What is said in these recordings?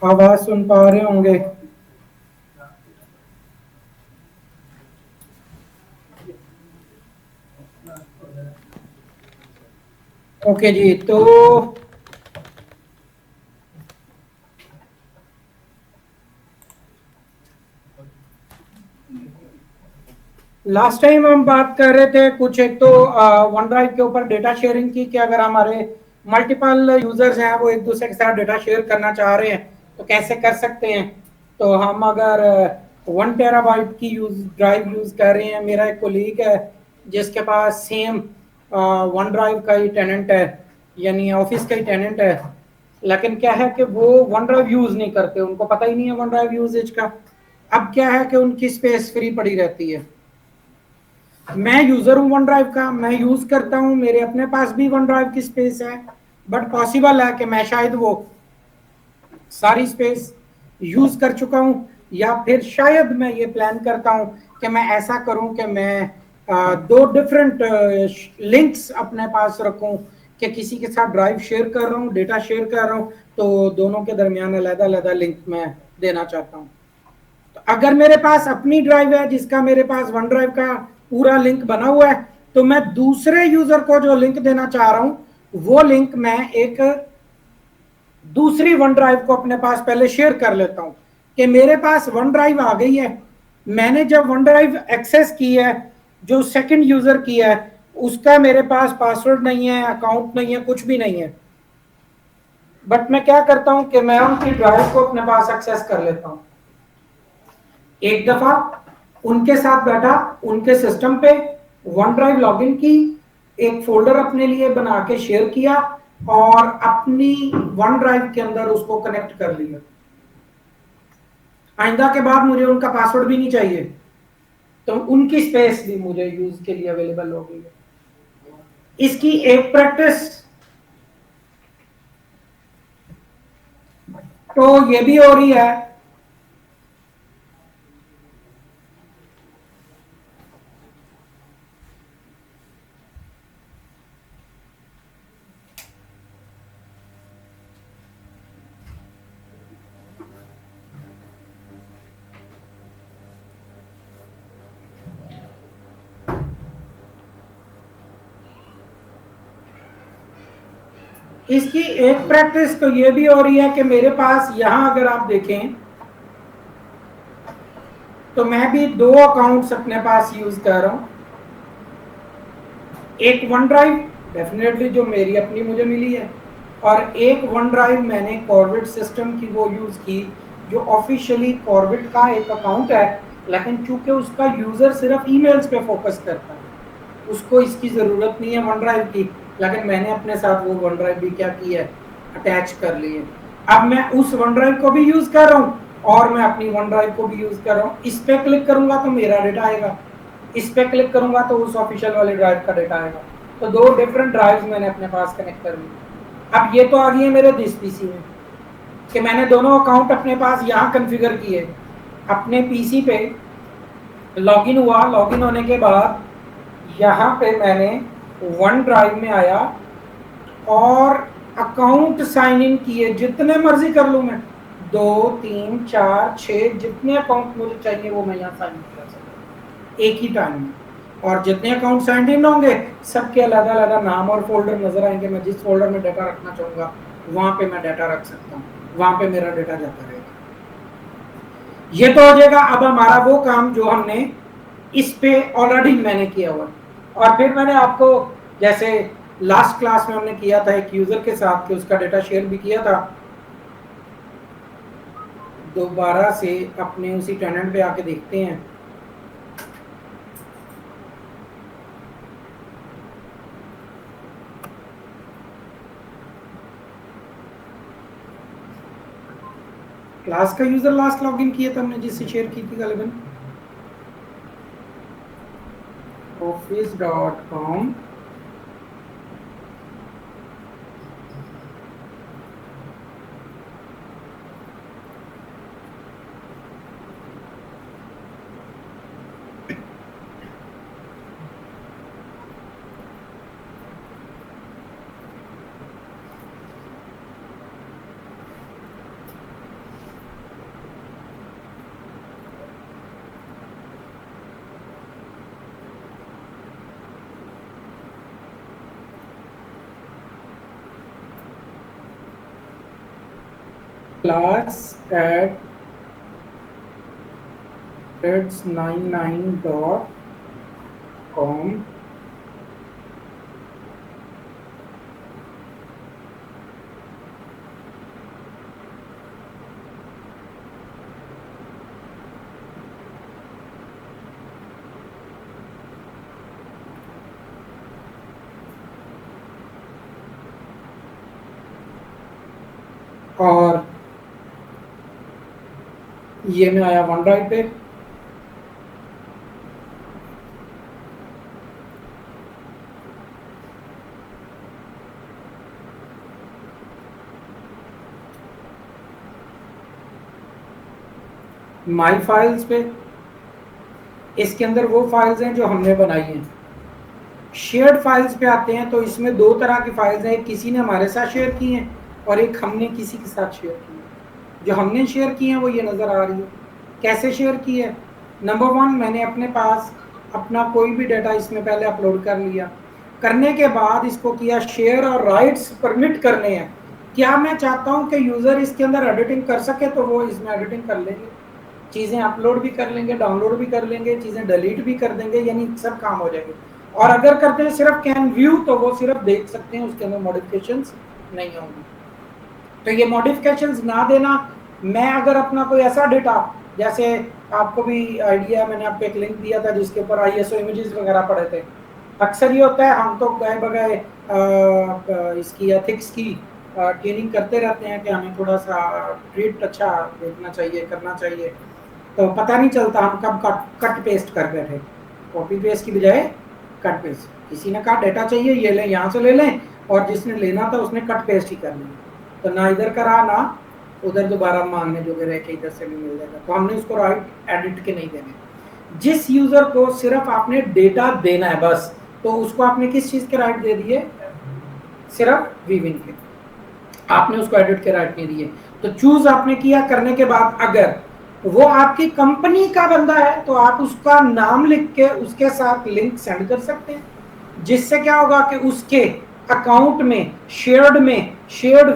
आवाज सुन पा रहे होंगे। ओके जी, तो लास्ट टाइम हम बात कर रहे थे कुछ, एक तो वन ड्राइव के ऊपर डेटा शेयरिंग की, कि अगर हमारे मल्टीपल यूजर्स हैं, वो एक दूसरे के साथ डेटा शेयर करना चाह रहे हैं तो कैसे कर सकते हैं। तो हम अगर 1 टेराबाइट की ड्राइव यूज कर रहे हैं, मेरा एक कोलीग है जिसके पास सेम वन ड्राइव का ही टेनेंट है, यानी ऑफिस का ही टेनेंट है, लेकिन क्या है कि वो वन ड्राइव यूज नहीं करते, उनको पता ही नहीं है वन ड्राइव यूजेज का। अब क्या है कि उनकी स्पेस फ्री पड़ी रहती है। मैं यूजर हूँ वन ड्राइव का, मैं यूज करता हूँ, मेरे अपने पास भी वन ड्राइव की स्पेस है, बट पॉसिबल है कि मैं शायद वो सारी स्पेस यूज कर चुका हूँ, या फिर शायद मैं ये प्लान करता हूँ कि मैं ऐसा करूँ कि मैं दो डिफरेंट लिंक्स अपने पास रखूँ, कि किसी के साथ ड्राइव शेयर कर रहा हूँ, डेटा शेयर कर रहा हूँ, तो दोनों के दरमियान अलग अलग लिंक मैं देना चाहता हूँ। तो अगर मेरे पास अपनी ड्राइव है जिसका मेरे पास वन ड्राइव का पूरा लिंक बना हुआ है, तो मैं दूसरे यूजर को जो लिंक देना चाह रहा हूं, वो लिंक मैं एक दूसरी वन ड्राइव को अपने पास पहले शेयर कर लेता हूं, कि मेरे पास वन ड्राइव आ गई है, मैंने जब वन ड्राइव एक्सेस की है, जो सेकंड यूजर की है, उसका मेरे पास पासवर्ड नहीं है, अकाउंट नहीं है, कुछ भी नहीं है, बट मैं क्या करता हूं कि मैं उनकी ड्राइव को अपने पास एक्सेस कर लेता हूं। एक दफा उनके साथ बैठा, उनके सिस्टम पे वन ड्राइव लॉगिन की, एक फोल्डर अपने लिए बना के शेयर किया, और अपनी वन ड्राइव के अंदर उसको कनेक्ट कर लिया। आइंदा के बाद मुझे उनका पासवर्ड भी नहीं चाहिए, तो उनकी स्पेस भी मुझे यूज के लिए अवेलेबल हो गई है। इसकी एक प्रैक्टिस तो ये भी हो रही है। इसकी एक प्रैक्टिस तो ये भी हो रही है कि मेरे पास यहां अगर आप देखें, तो मैं भी दो अकाउंट्स अपने पास यूज कर रहा हूं। एक वन ड्राइव डेफिनेटली जो मेरी अपनी मुझे मिली है, और एक वन ड्राइव मैंने कॉर्बेट सिस्टम की वो यूज की, जो ऑफिशियली कॉर्बेट का एक अकाउंट है, लेकिन चूंकि उसका यूजर सिर्फ ईमेल्स पे फोकस करता है, उसको इसकी जरूरत नहीं है वन ड्राइव की, लेकिन मैंने अपने साथ वो वन ड्राइव भी क्या की है, अटैच कर ली है। अब मैं उस वन ड्राइव को भी यूज कर रहा हूँ, और मैं अपनी वन ड्राइव को भी यूज कर रहा हूँ। इस पे क्लिक करूंगा तो मेरा डेटा आएगा, इस पे क्लिक करूंगा तो उस ऑफिशियल वाले ड्राइव का डेटा आएगा। तो दो डिफरेंट ड्राइव्स मैंने अपने पास कनेक्ट कर ली। अब ये तो आ गई है मेरे दिस पीसी में, कि मैंने दोनों अकाउंट अपने पास यहाँ कॉन्फ़िगर किए। अपने पीसी पे लॉगिन हुआ, लॉगिन होने के बाद यहाँ पे मैंने वन ड्राइव में आया, और अकाउंट साइन इन किए, जितने मर्जी कर लूँ मैं, 2 3 4 6 जितने अकाउंट मुझे चाहिए वो मैं यहाँ साइन इन कर सकता हूँ एक ही टाइम में। और जितने अकाउंट साइन इन होंगे, सबके अलग अलग नाम और फोल्डर नजर आएंगे, मैं जिस फोल्डर में डाटा रखना चाहूंगा वहां पे मैं डाटा रख सकता हूँ, वहां पे मेरा डाटा जाता रहेगा। ये तो हो जाएगा अब हमारा वो काम जो हमने इस पे ऑलरेडी मैंने किया हुआ। और फिर मैंने आपको, जैसे लास्ट क्लास में हमने किया था एक यूजर के साथ, कि उसका डेटा शेयर भी किया था, दोबारा से अपने उसी टेनेंट पे आके देखते हैं। क्लास का यूजर लास्ट लॉगिन किया था हमने, जिससे शेयर की थी गालिबन, office.com। class at reds99.com और ये मैं आया वन ड्राइव पे। माई फाइल्स पे इसके अंदर वो फाइल्स हैं जो हमने बनाई हैं। शेयर्ड फाइल्स पे आते हैं तो इसमें दो तरह की फाइल्स हैं, एक किसी ने हमारे साथ शेयर की हैं और एक हमने किसी के साथ शेयर की है। जो हमने शेयर की हैं वो ये नज़र आ रही है। कैसे शेयर की है? नंबर वन, मैंने अपने पास अपना कोई भी डाटा इसमें पहले अपलोड कर लिया। करने के बाद इसको किया शेयर और राइट्स परमिट करने हैं। क्या मैं चाहता हूँ कि यूज़र इसके अंदर एडिटिंग कर सके तो वो इसमें एडिटिंग कर लेंगे, चीज़ें अपलोड भी कर लेंगे, डाउनलोड भी कर लेंगे, चीज़ें डिलीट भी कर देंगे, यानी सब काम हो जाएंगे। और अगर करते हैं सिर्फ कैन व्यू तो वो सिर्फ देख सकते हैं, उसके अंदर मॉडिफिकेशंस नहीं होंगी। तो ये मॉडिफिकेशंस ना देना, मैं अगर अपना कोई ऐसा डेटा, जैसे आपको भी आइडिया है, मैंने आपको एक लिंक दिया था जिसके ऊपर ISO इमेजेस वगैरह पड़े थे। अक्सर ये होता है हम तो गए बगए इसकी एथिक्स की ट्रेनिंग करते रहते हैं कि हमें थोड़ा सा ट्रीट अच्छा देखना चाहिए, करना चाहिए, तो पता नहीं चलता हम कब कट पेस्ट कर बैठे। कॉपी पेस्ट की बजाय कट पेस्ट। किसी ने कहा डेटा चाहिए, ये लें, यहाँ से ले लें, और जिसने लेना था उसने कट पेस्ट ही कर लिया, तो ना इधर करा ना उधर दोबारा मांगने जो रह के इधर से भी मिल जाएगा। तो हमने उसको राइट एडिट के नहीं देने। जिस यूजर को सिर्फ आपने डेटा देना है बस, तो उसको आपने किस चीज के राइट दे दिए? सिर्फ वीविंग के। आपने उसको एडिट के राइट नहीं दिए। तो चूज आपने किया, करने के बाद अगर वो आपकी कंपनी का बंदा है तो आप उसका नाम लिख के उसके साथ लिंक सेंड कर सकते हैं, जिससे क्या होगा कि उसके अकाउंट में शेयर्ड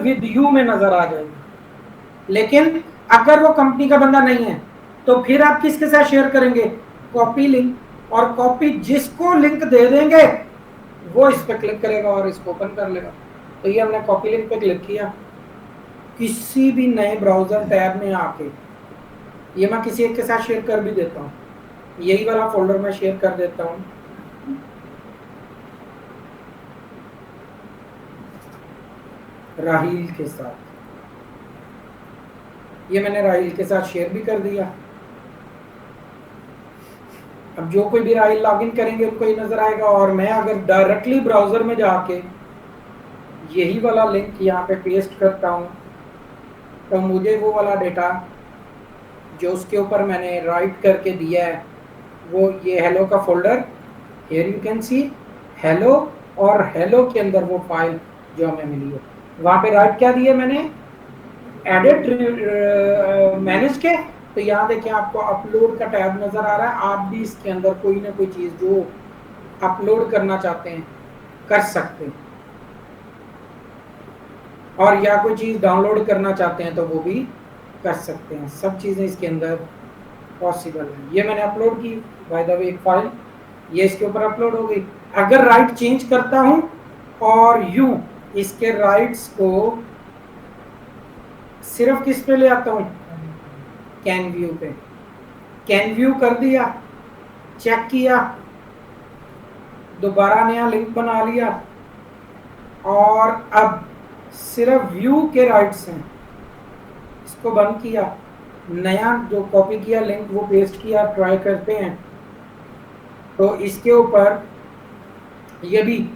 विद यू में नजर आ जाएगी। लेकिन अगर वो कंपनी का बंदा नहीं है तो फिर आप किसके साथ शेयर करेंगे? Copy link. और कॉपी जिसको लिंक दे देंगे वो इस पर क्लिक करेगा और इसको ओपन कर लेगा। तो ये हमने कॉपी लिंक पे क्लिक किया। किसी भी नए ब्राउजर टैब में आके ये मैं किसी एक के साथ शेयर कर भी देता हूँ, यही वाला फोल्डर में शेयर कर देता हूँ। राहिल के साथ, ये मैंने राहिल के साथ शेयर भी कर दिया। अब जो कोई भी राहिल लॉगिन करेंगे उनको ये नजर आएगा। और मैं अगर डायरेक्टली ब्राउजर में जाके यही वाला लिंक यहाँ पे पेस्ट करता हूँ तो मुझे वो वाला डेटा जो उसके ऊपर मैंने राइट करके दिया है, वो ये हेलो का folder, here you can see hello, और हेलो के अंदर वो फाइल जो हमें मिली है, वहाँ पे राइट क्या दिया मैंने? एडिट मैनेज के। तो यहाँ देखिए आपको अपलोड का टैब नजर आ रहा है। आप भी इसके अंदर कोई ना कोई चीज़ जो अपलोड करना चाहते हैं कर सकते हैं, और या कोई चीज़ डाउनलोड करना चाहते हैं तो वो भी कर सकते हैं। सब चीज़ें इसके अंदर पॉसिबल है। ये मैंने अपलोड की बाय द वे एक फाइल, ये इसके ऊपर अपलोड हो गई। अगर राइट चेंज करता हूं और यूं इसके राइट्स को सिर्फ किस पे ले आता हूं? कैन व्यू पे। कैन व्यू कर दिया, चेक किया, दोबारा नया लिंक बना लिया, और अब सिर्फ व्यू के राइट्स हैं, इसको बंद किया, नया जो कॉपी किया लिंक वो पेस्ट किया, ट्राई करते हैं। तो इसके ऊपर ये भी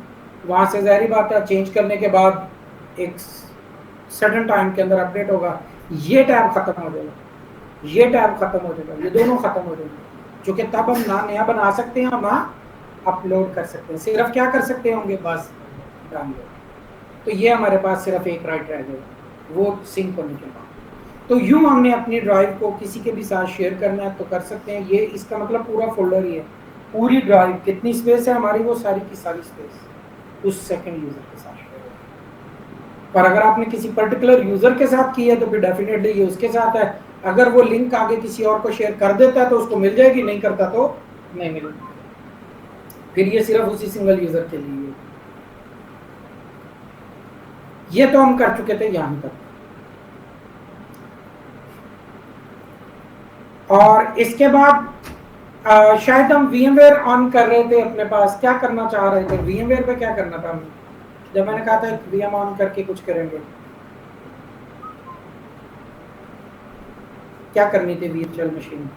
वहाँ से ज़ाहिर बात है चेंज करने के बाद एक सडन टाइम के अंदर अपडेट होगा। ये टैब खत्म हो जाएगा, ये टैब खत्म हो जाएगा, ये दोनों खत्म हो जाएंगे, क्योंकि तब हम ना नया बना सकते हैं और ना अपलोड कर सकते हैं। सिर्फ क्या कर सकते होंगे? बस डाउनलोड। तो ये हमारे पास सिर्फ एक राइट रह जाएगा, वो सिंक होने के बाद। तो यूं हमने अपनी ड्राइव को किसी के भी साथ शेयर करना है तो कर सकते हैं। ये इसका मतलब पूरा फोल्डर ही है, पूरी ड्राइव कितनी स्पेस है हमारी, वो सारी की सारी स्पेस उस सेकंड यूजर के साथ। पर अगर आपने किसी पर्टिकुलर यूजर के साथ की है तो फिर डेफिनेटली ये उसके साथ है। अगर वो लिंक आगे किसी और को शेयर कर देता है तो उसको मिल जाएगी, नहीं करता तो नहीं मिलेगी। फिर ये सिर्फ उसी सिंगल यूजर के लिए। ये तो हम कर चुके थे यहां तक। और इसके बाद शायद हम VMware ऑन कर रहे थे अपने पास, क्या करना चाह रहे थे VMware पे, क्या करना था हमें जब मैंने कहा था VM ऑन करके कुछ करेंगे, क्या करनी थी वर्चुअल मशीन?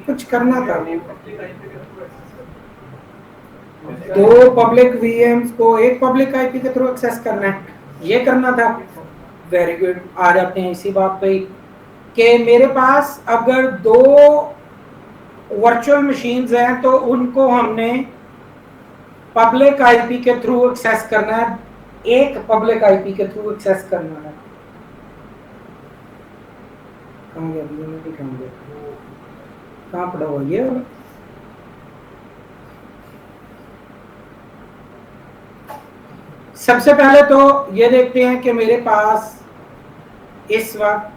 कुछ करना था, दो पब्लिक VMs को एक पब्लिक आईपी के थ्रू एक्सेस करना है, ये करना था। वेरी गुड, आ जाते हैं इसी बात पे कि मेरे पास अगर दो वर्चुअल मशीन्स हैं तो उनको हमने पब्लिक आईपी के थ्रू एक्सेस करना है, एक पब्लिक आईपी के थ्रू एक्सेस करना है। कहाँ गया कहाँ पड़ा हुआ ये वाला? सबसे पहले तो ये देखते हैं कि मेरे पास इस वक्त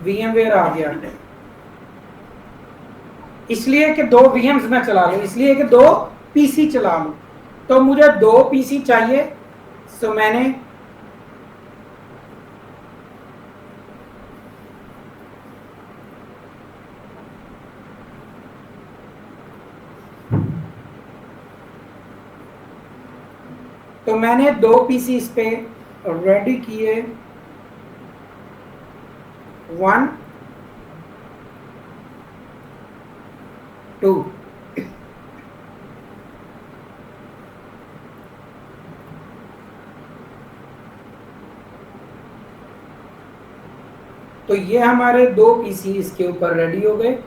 VMware आ गया, इसलिए कि दो VMs मैं चला लूं, इसलिए कि दो PC चला लूं, तो मुझे दो PC चाहिए। सो मैंने दो PC इस पे रेडी किए, 1 2। तो ये हमारे दो PC इसके ऊपर रेडी हो गए।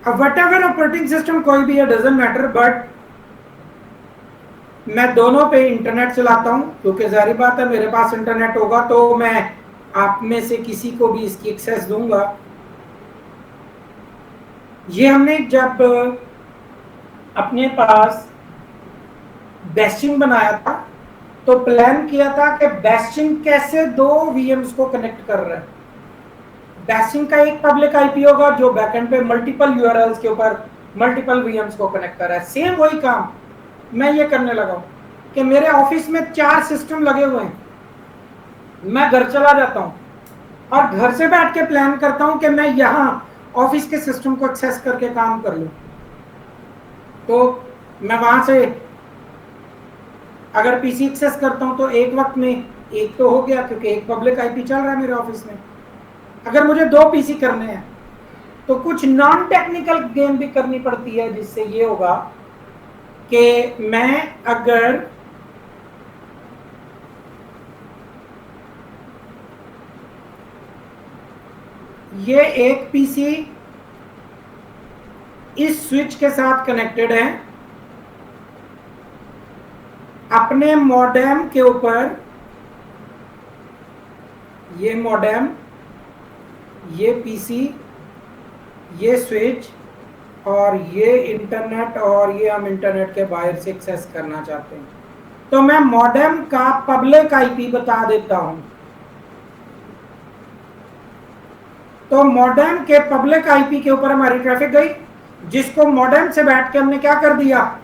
अब वट एवर ऑपरेटिंग सिस्टम कोई भी है, डजंट मैटर, बट मैं दोनों पे इंटरनेट चलाता हूं, क्योंकि जाहिर बात है मेरे पास इंटरनेट होगा तो मैं आप में से किसी को भी इसकी एक्सेस दूंगा। ये हमने जब अपने पास बेस्टिंग बनाया था तो प्लान किया था कि बेस्टिंग कैसे दो VMs को कनेक्ट कर रहा है। बेस्टिंग का एक पब्लिक आईपी होगा जो बैकएंड पे मल्टीपल URLs के ऊपर मल्टीपल VMs को कनेक्ट कर रहा है। सेम वही काम मैं ये करने लगा हूं कि मेरे ऑफिस में 4 सिस्टम लगे हुए हैं, मैं घर चला जाता हूं और घर से बैठ के प्लान करता हूं कि मैं यहां ऑफिस के सिस्टम को एक्सेस करके काम कर लूं। तो मैं वहां से अगर PC एक्सेस करता हूं तो एक वक्त में एक तो हो गया, क्योंकि एक पब्लिक आईपी चल रहा है मेरे ऑफिस में। अगर मुझे 2 PC करने हैं तो कुछ नॉन टेक्निकल गेम भी करनी पड़ती है, जिससे ये होगा कि मैं अगर ये एक PC इस स्विच के साथ कनेक्टेड है, अपने मॉडेम के ऊपर, ये मॉडेम, ये PC, ये स्विच और ये इंटरनेट, और ये हम इंटरनेट के बाहर से एक्सेस करना चाहते हैं। तो मैं मॉडेम का पब्लिक आईपी बता देता हूं। तो मॉडेम के पब्लिक आईपी के ऊपर हमारी ट्रैफिक गई, जिसको मॉडेम से बैठ के हमने क्या कर दिया,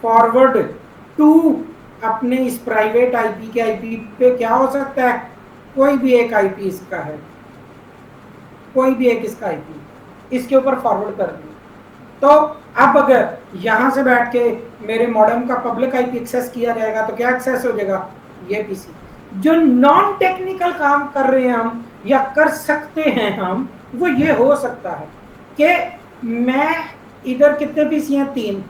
फॉरवर्ड टू अपने इस प्राइवेट आईपी के आईपी पे। क्या हो सकता है, कोई भी एक आईपी इसका है, कोई भी एक इसका आईपी इसके ऊपर फॉरवर्ड कर दिया। तो अब अगर यहां से बैठ के मेरे मॉडेम का पब्लिक आईपी एक्सेस किया जाएगा तो क्या एक्सेस हो जाएगा, ये PC। जो नॉन टेक्निकल काम कर रहे हैं हम या कर सकते हैं हम, वो ये हो सकता है कि मैं इधर कितने PC हैं, 3,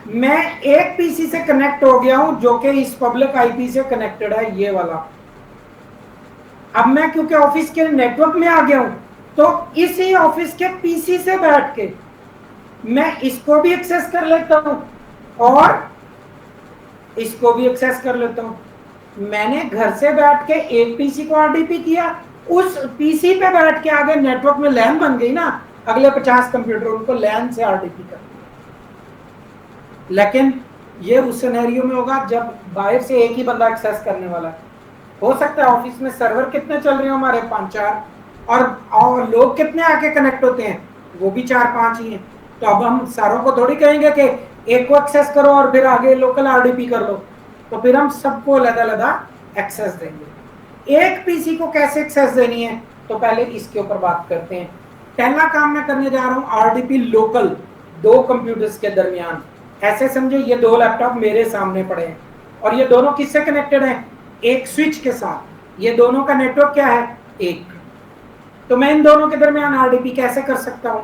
मैं एक PC से कनेक्ट हो गया हूं जो कि इस पब्लिक आईपी से कनेक्टेड है, ये वाला। अब मैं क्योंकि ऑफिस के नेटवर्क में आ गया हूं तो इसी ऑफिस के PC से बैठ के मैं इसको भी एक्सेस कर लेता हूं और इसको भी एक्सेस कर लेता हूं। मैंने घर से बैठ के एक पीसी को आरडीपी किया, उस पीसी पे बैठ के आगे नेटवर्क में लैन बन गई ना, अगले 50 कंप्यूटर उनको लैन से आरडीपी कर दिया। लेकिन ये उस सिनेरियो में होगा जब बाहर से एक ही बंदा एक्सेस करने वाला है। हो सकता है ऑफिस में सर्वर कितने चल रहे हैं हमारे 5-4, और लोग कितने आके कनेक्ट होते हैं, वो भी 4-5 ही हैं। तो अब हम सारों को थोड़ी कहेंगे कि एक को एक्सेस करो और फिर आगे लोकल आरडीपी कर लो, तो फिर हम सबको अलग-अलग एक्सेस देंगे। एक पीसी को कैसे एक्सेस देनी है, तो पहले इसके ऊपर बात करते हैं। पहला काम मैं करने जा रहा हूं आरडीपी लोकल, दो कंप्यूटर्स के दरमियान। ऐसे समझे ये दो लैपटॉप मेरे सामने पड़े हैं और ये दोनों किससे कनेक्टेड हैं, एक स्विच के साथ। ये दोनों का नेटवर्क क्या है, एक। तो मैं इन दोनों के दरमियान आरडीपी कैसे कर सकता हूं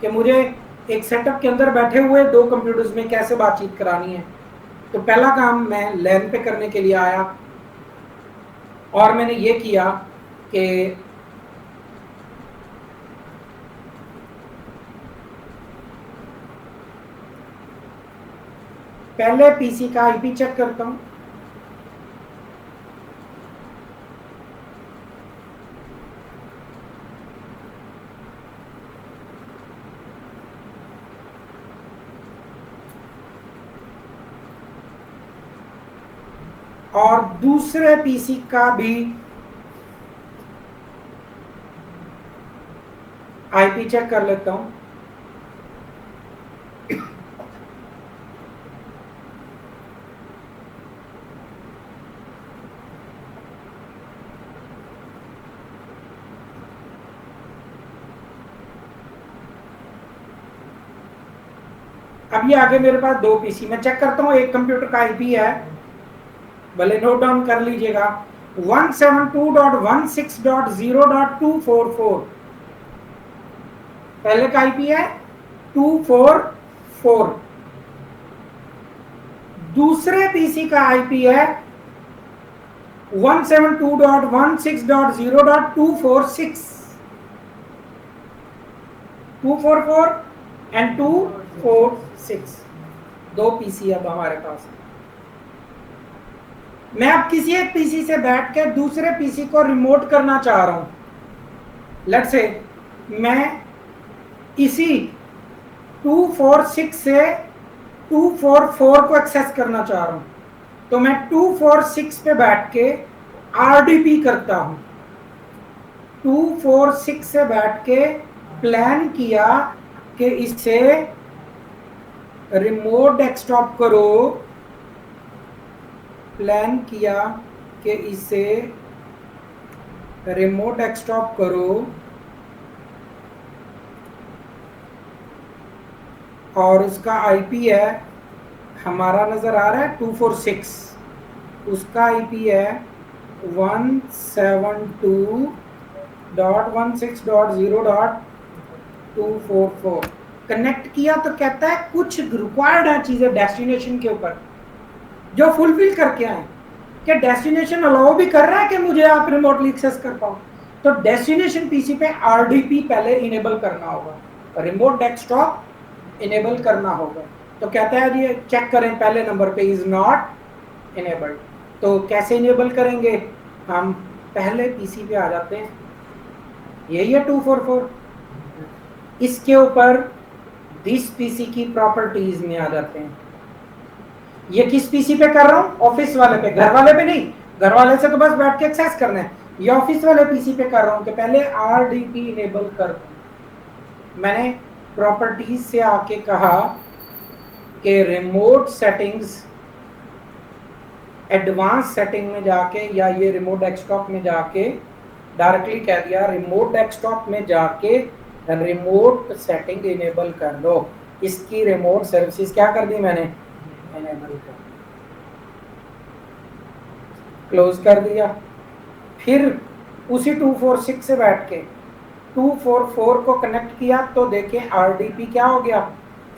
कि मुझे एक सेटअप के अंदर बैठे हुए दो कंप्यूटर्स में कैसे बातचीत करानी है। तो पहला काम मैं लैन पे करने के लिए आया और मैंने ये किया कि पहले पीसी का आईपी चेक करता हूं। और दूसरे पीसी का भी आईपी चेक कर लेता हूं। अब ये आगे मेरे पास दो पीसी, मैं चेक करता हूं। एक कंप्यूटर का आईपी है, भले नोट डाउन कर लीजिएगा, 172.16.0.244। पहले का आईपी है 244। दूसरे पीसी का आईपी है 172.16.0.246। 244 एंड 246 दो पीसी अब हमारे पास। मैं अब किसी एक पीसी से बैठ के दूसरे पीसी को रिमोट करना चाह रहा हूं। लेट्स से मैं इसी 246 से 244 को एक्सेस करना चाह रहा हूं, तो मैं 246 पे बैठ के आरडीपी करता हूं। 246 से बैठ के प्लान किया कि इसे रिमोट डेस्कटॉप करो, प्लान किया कि इसे रिमोट डेस्कटॉप करो और उसका आईपी है हमारा नजर आ रहा है 246, उसका आईपी है 172.16.0.244। कनेक्ट किया तो कहता है कुछ रिक्वायर्ड है चीजें डेस्टिनेशन के ऊपर जो फुलफिल करके आए, कि डेस्टिनेशन अलाउ भी कर रहा है कि मुझे आप रिमोटली एक्सेस कर पाओ। तो डेस्टिनेशन पीसी पे आरडीपी पहले इनेबल करना होगा, रिमोट डेस्कटॉप इनेबल करना होगा। तो कहता है ये चेक करें पहले नंबर पे इज नॉट इनेबल्ड। तो कैसे इनेबल करेंगे, हम पहले पीसी पे आ जाते हैं, यही है 244। इसके ऊपर दिस पीसी की प्रॉपर्टीज में आ जाते हैं। ये किस पीसी पे कर रहा हूं, ऑफिस वाले पे, घर वाले पे नहीं। घर वाले से तो बस बैठ के एक्सेस करना है। ये ऑफिस वाले पीसी पे कर रहा हूं कि पहले आरडीपी इनेबल कर। मैंने प्रॉपर्टीज से आके कहा कि रिमोट सेटिंग्स, एडवांस सेटिंग में जाके, या ये रिमोट डेस्कटॉप में जाके डायरेक्टली कह दिया रिमोट डेस्कटॉप में जाके रिमोट सेटिंग इनेबल कर दो। इसकी रिमोट सर्विसेज क्या कर दी मैंने, इनेबल कर, क्लोज कर दिया। फिर उसी 246 से बैठ के 244 को कनेक्ट किया तो देखें आरडीपी क्या हो गया,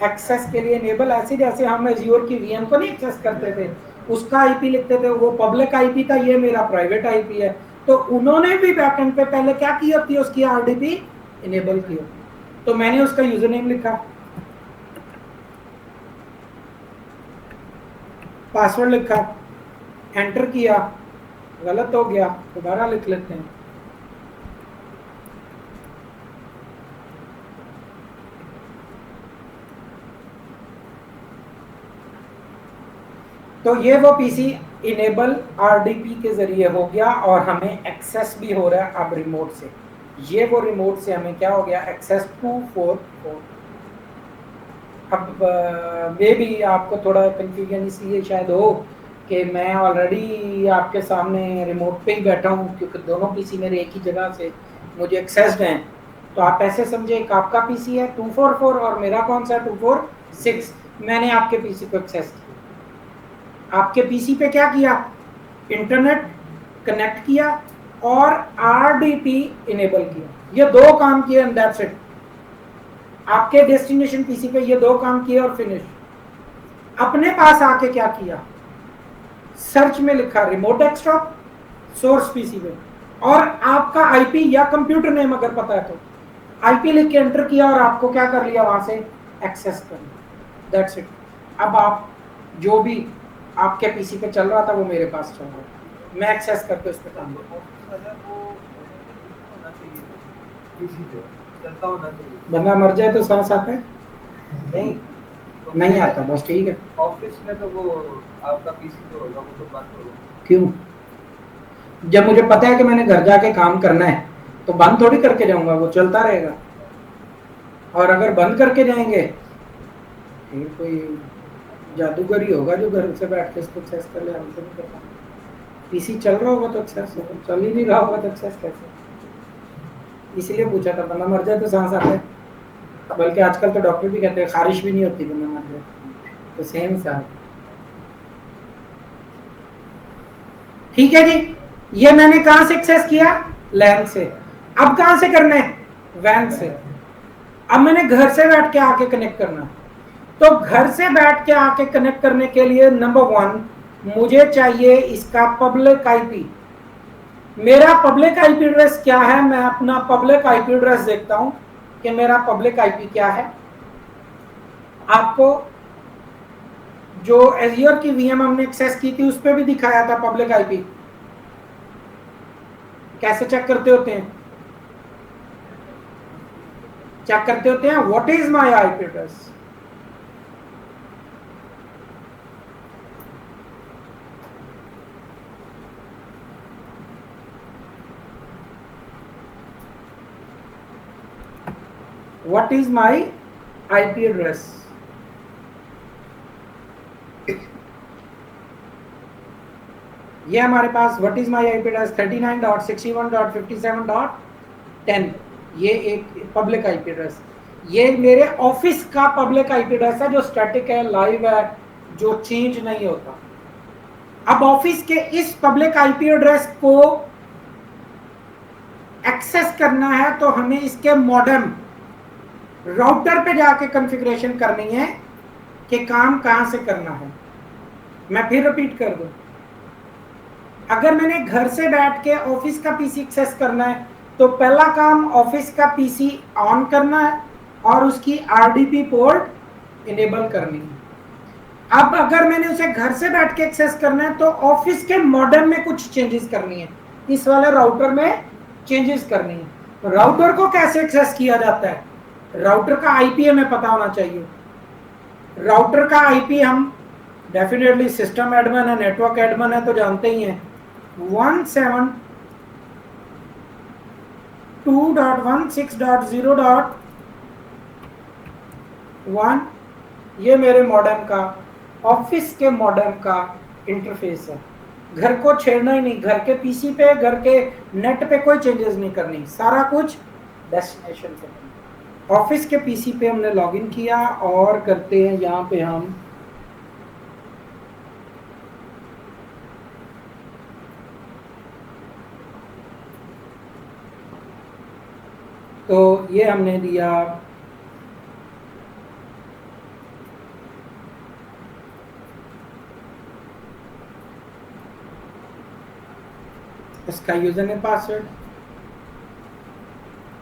एक्सेस के लिए इनेबल। ऐसे जैसे हम एज्योर की वीएम को नहीं एक्सेस करते थे, उसका आईपी लिखते थे, वो पब्लिक आईपी था, ये मेरा प्राइवेट आईपी है। तो उन्होंने भी बैकएंड पे पहले क्या की होती है, उसकी आरडीपी इनेबल की होती। तो मैंने उसका यूजर नेम लिखा, पासवर्ड लिखा, एंटर किया, गलत हो गया, दोबारा लिख लेते हैं। तो ये वो पीसी इनेबल आरडीपी के जरिए हो गया और हमें एक्सेस भी हो रहा है अब रिमोट से। ये वो रिमोट से हमें क्या हो गया, एक्सेस 244। अब मे भी आपको थोड़ा कंफ्यूजन इसलिए शायद हो कि मैं ऑलरेडी आपके सामने रिमोट पे ही बैठा हूँ, क्योंकि दोनों पीसी मेरे एक ही जगह से मुझे एक्सेस्ड हैं। तो आप ऐसे समझे एक आपका पीसी है 244 और मेरा कौन सा 246, मैंने आपके पीसी को एक्सेस किया। आपके पीसी पे क्या किया, इंटरनेट कनेक्ट किया और आरडीपी इनेबल किया। ये दो काम किए एंड दैट्स इट। आपके डेस्टिनेशन पीसी पे ये दो काम किए और फिनिश। अपने पास आके क्या किया, सर्च में लिखा रिमोट डेस्कटॉप सोर्स पीसी पे, और आपका आईपी या कंप्यूटर नेम अगर पता है तो आईपी लिख के एंटर किया और आपको क्या कर लिया, वहां से एक्सेस कर लिया। That's it. अब आप जो भी आपके पीसी पे चल रहा था वो मेरे पास चल रहा था, मैं एक्सेस करके उस पर काम बंदा मर जाए तो सांस आता है? नहीं आता, बस ठीक है। ऑफिस में तो वो आपका पीसी जो होगा वो तो बंद होगा। क्यों? जब मुझे पता है कि मैंने घर जाके काम करना है तो बंद थोड़ी करके जाऊंगा, वो चलता रहेगा। और अगर बंद करके जाएंगे फिर कोई जादूगर ही होगा जो घर से बैठ के इसको एक्सेस कर ले, हमसे नहीं कर पाएंगे। पीसी चल रहा होगा तो एक्सेस होगा, चल ही नहीं रहा होगा तो एक्सेस कैसे? इसलिए पूछा था, बंदा मर जाए तो सांस आता है। बल्कि आजकल तो डॉक्टर भी कहते हैं खारिश भी नहीं होती बंदा मर जाए, तो सेम सा। ठीक है जी, ये मैंने कहां से एक्सेस किया, लैन से। अब कहां से करना है, वैन से। अब मैंने घर से बैठ के आके कनेक्ट करना, तो घर से बैठ के आके कनेक्ट करने के लिए नंबर 1 मुझे चाहिए इसका पब्लिक आईपी। मेरा पब्लिक आईपी एड्रेस क्या है, मैं अपना पब्लिक आईपी एड्रेस देखता हूं कि मेरा पब्लिक आईपी क्या है। आपको जो एज़्योर की वीएम हमने एक्सेस की थी उस पर भी दिखाया था पब्लिक आईपी। कैसे चेक करते होते हैं, चेक करते होते हैं what is my IP address. What is my IP address? ये हमारे पास what is my IP address 39.61.57.10, ये एक पब्लिक IP एड्रेस। ये मेरे ऑफिस का पब्लिक IP एड्रेस है जो स्टैटिक है, लाइव है, जो चेंज नहीं होता। अब ऑफिस के इस पब्लिक IP एड्रेस को एक्सेस करना है तो हमें इसके मॉडेम राउटर पे जाके कॉन्फ़िगरेशन करनी है कि काम कहां से करना है। मैं फिर रिपीट कर दूं, अगर मैंने घर से बैठ के ऑफिस का पीसी एक्सेस करना है तो पहला काम ऑफिस का पीसी ऑन करना है और उसकी आरडीपी पोर्ट इनेबल करनी है। अब अगर मैंने उसे घर से बैठ के एक्सेस करना है तो ऑफिस के मॉडेम में कुछ चेंजेस करनी है, इस वाले राउटर में चेंजेस करनी है। तो राउटर को कैसे एक्सेस किया जाता है, राउटर का आईपी हमें पता होना चाहिए। राउटर का आईपी हम डेफिनेटली सिस्टम एडमिन है, नेटवर्क एडमिन है तो जानते ही हैं, 172.16.0.1 ये मेरे मॉडेम का, ऑफिस के मॉडेम का इंटरफेस है। घर को छेड़ना ही नहीं, घर के पीसी पे, घर के नेट पे कोई चेंजेस नहीं करनी, सारा कुछ डेस्टिनेशन पे। ऑफिस के पीसी पे हमने लॉगिन किया और करते हैं यहाँ पे हम तो ये हमने दिया इसका यूजर नेम पासवर्ड,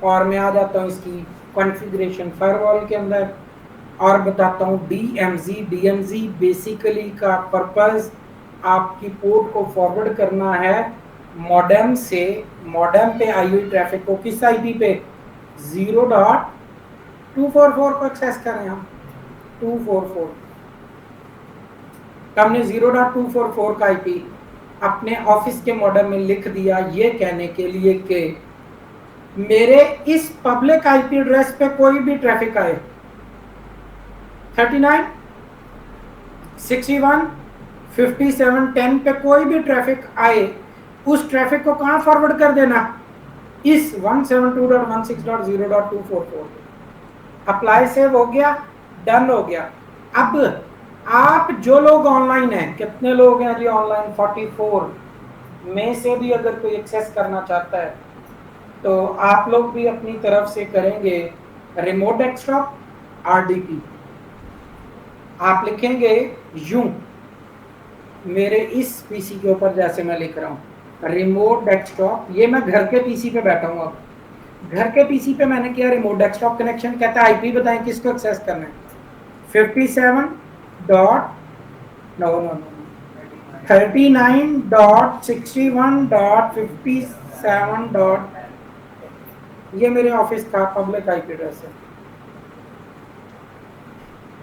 और मैं आ जाता हूँ इसकी कॉन्फ़िगरेशन फायरवॉल के अंदर। और बताता हूँ DMZ। DMZ बेसिकली का पर्पस आपकी पोर्ट को फॉरवर्ड करना है मॉडेम से। मॉडेम पे आई हुई ट्रैफिक को किस आईपी पे? 0.244 को एक्सेस करें हम। 244 हमने 0.244 का आईपी अपने ऑफिस के मॉडेम में लिख दिया, ये कहने के लिए कि मेरे इस पब्लिक आईपी एड्रेस पे कोई भी ट्रैफिक आए, 39, 61, 57, 10 पे कोई भी ट्रैफिक आए, उस ट्रैफिक को कहां फॉरवर्ड कर देना? इस 172.16.0.244 अप्लाई सेव हो गया, डन हो गया। अब आप जो लोग ऑनलाइन हैं, कितने लोग हैं जी ऑनलाइन? 44 में से भी अगर कोई एक्सेस करना चाहता है तो आप लोग भी अपनी तरफ से करेंगे रिमोट डेस्कटॉप RDP। आप लिखेंगे यूं मेरे इस पीसी के ऊपर, जैसे मैं लिख रहा हूं रिमोट डेस्कटॉप, ये मैं घर के पीसी पे बैठा हूं। अब घर के पीसी पे मैंने किया रिमोट डेस्कटॉप कनेक्शन, कहता है आईपी बताएं किसको एक्सेस करना है। 57 dot no no no 39.61.57 dot, ये मेरे ऑफिस का पब्लिक आईपी एड्रेस है।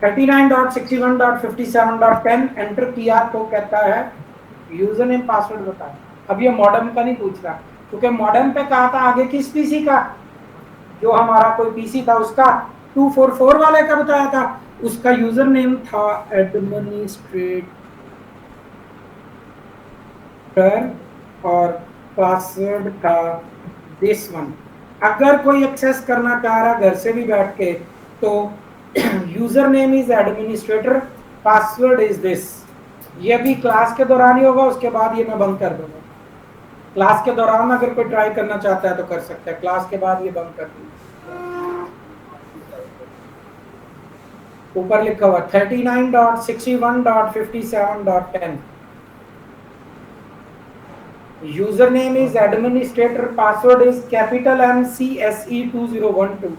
39.61.57.10 एंटर किया तो कहता है यूजर नेम पासवर्ड बताएं। अब ये मॉडेम का नहीं पूछ रहा, क्योंकि मॉडेम पे कहा था आगे किस पीसी का, जो हमारा कोई पीसी था उसका 244 वाले का बताया था, उसका यूजर नेम था एडमिनिस्ट्रेटर और पासवर्ड था दिस वन। अगर कोई एक्सेस करना चाह रहा घर से भी बैठ के तो user name is administrator, password is this. ये भी क्लास के दौरान ही होगा, उसके बाद ये मैं बंद कर दूंगा। क्लास के दौरान अगर कोई ट्राई करना चाहता है तो कर सकता है, क्लास के बाद ये बंद कर दूंगा। ऊपर लिखा हुआ 39.61.57.10 user name is administrator, password is capital MCSE2012।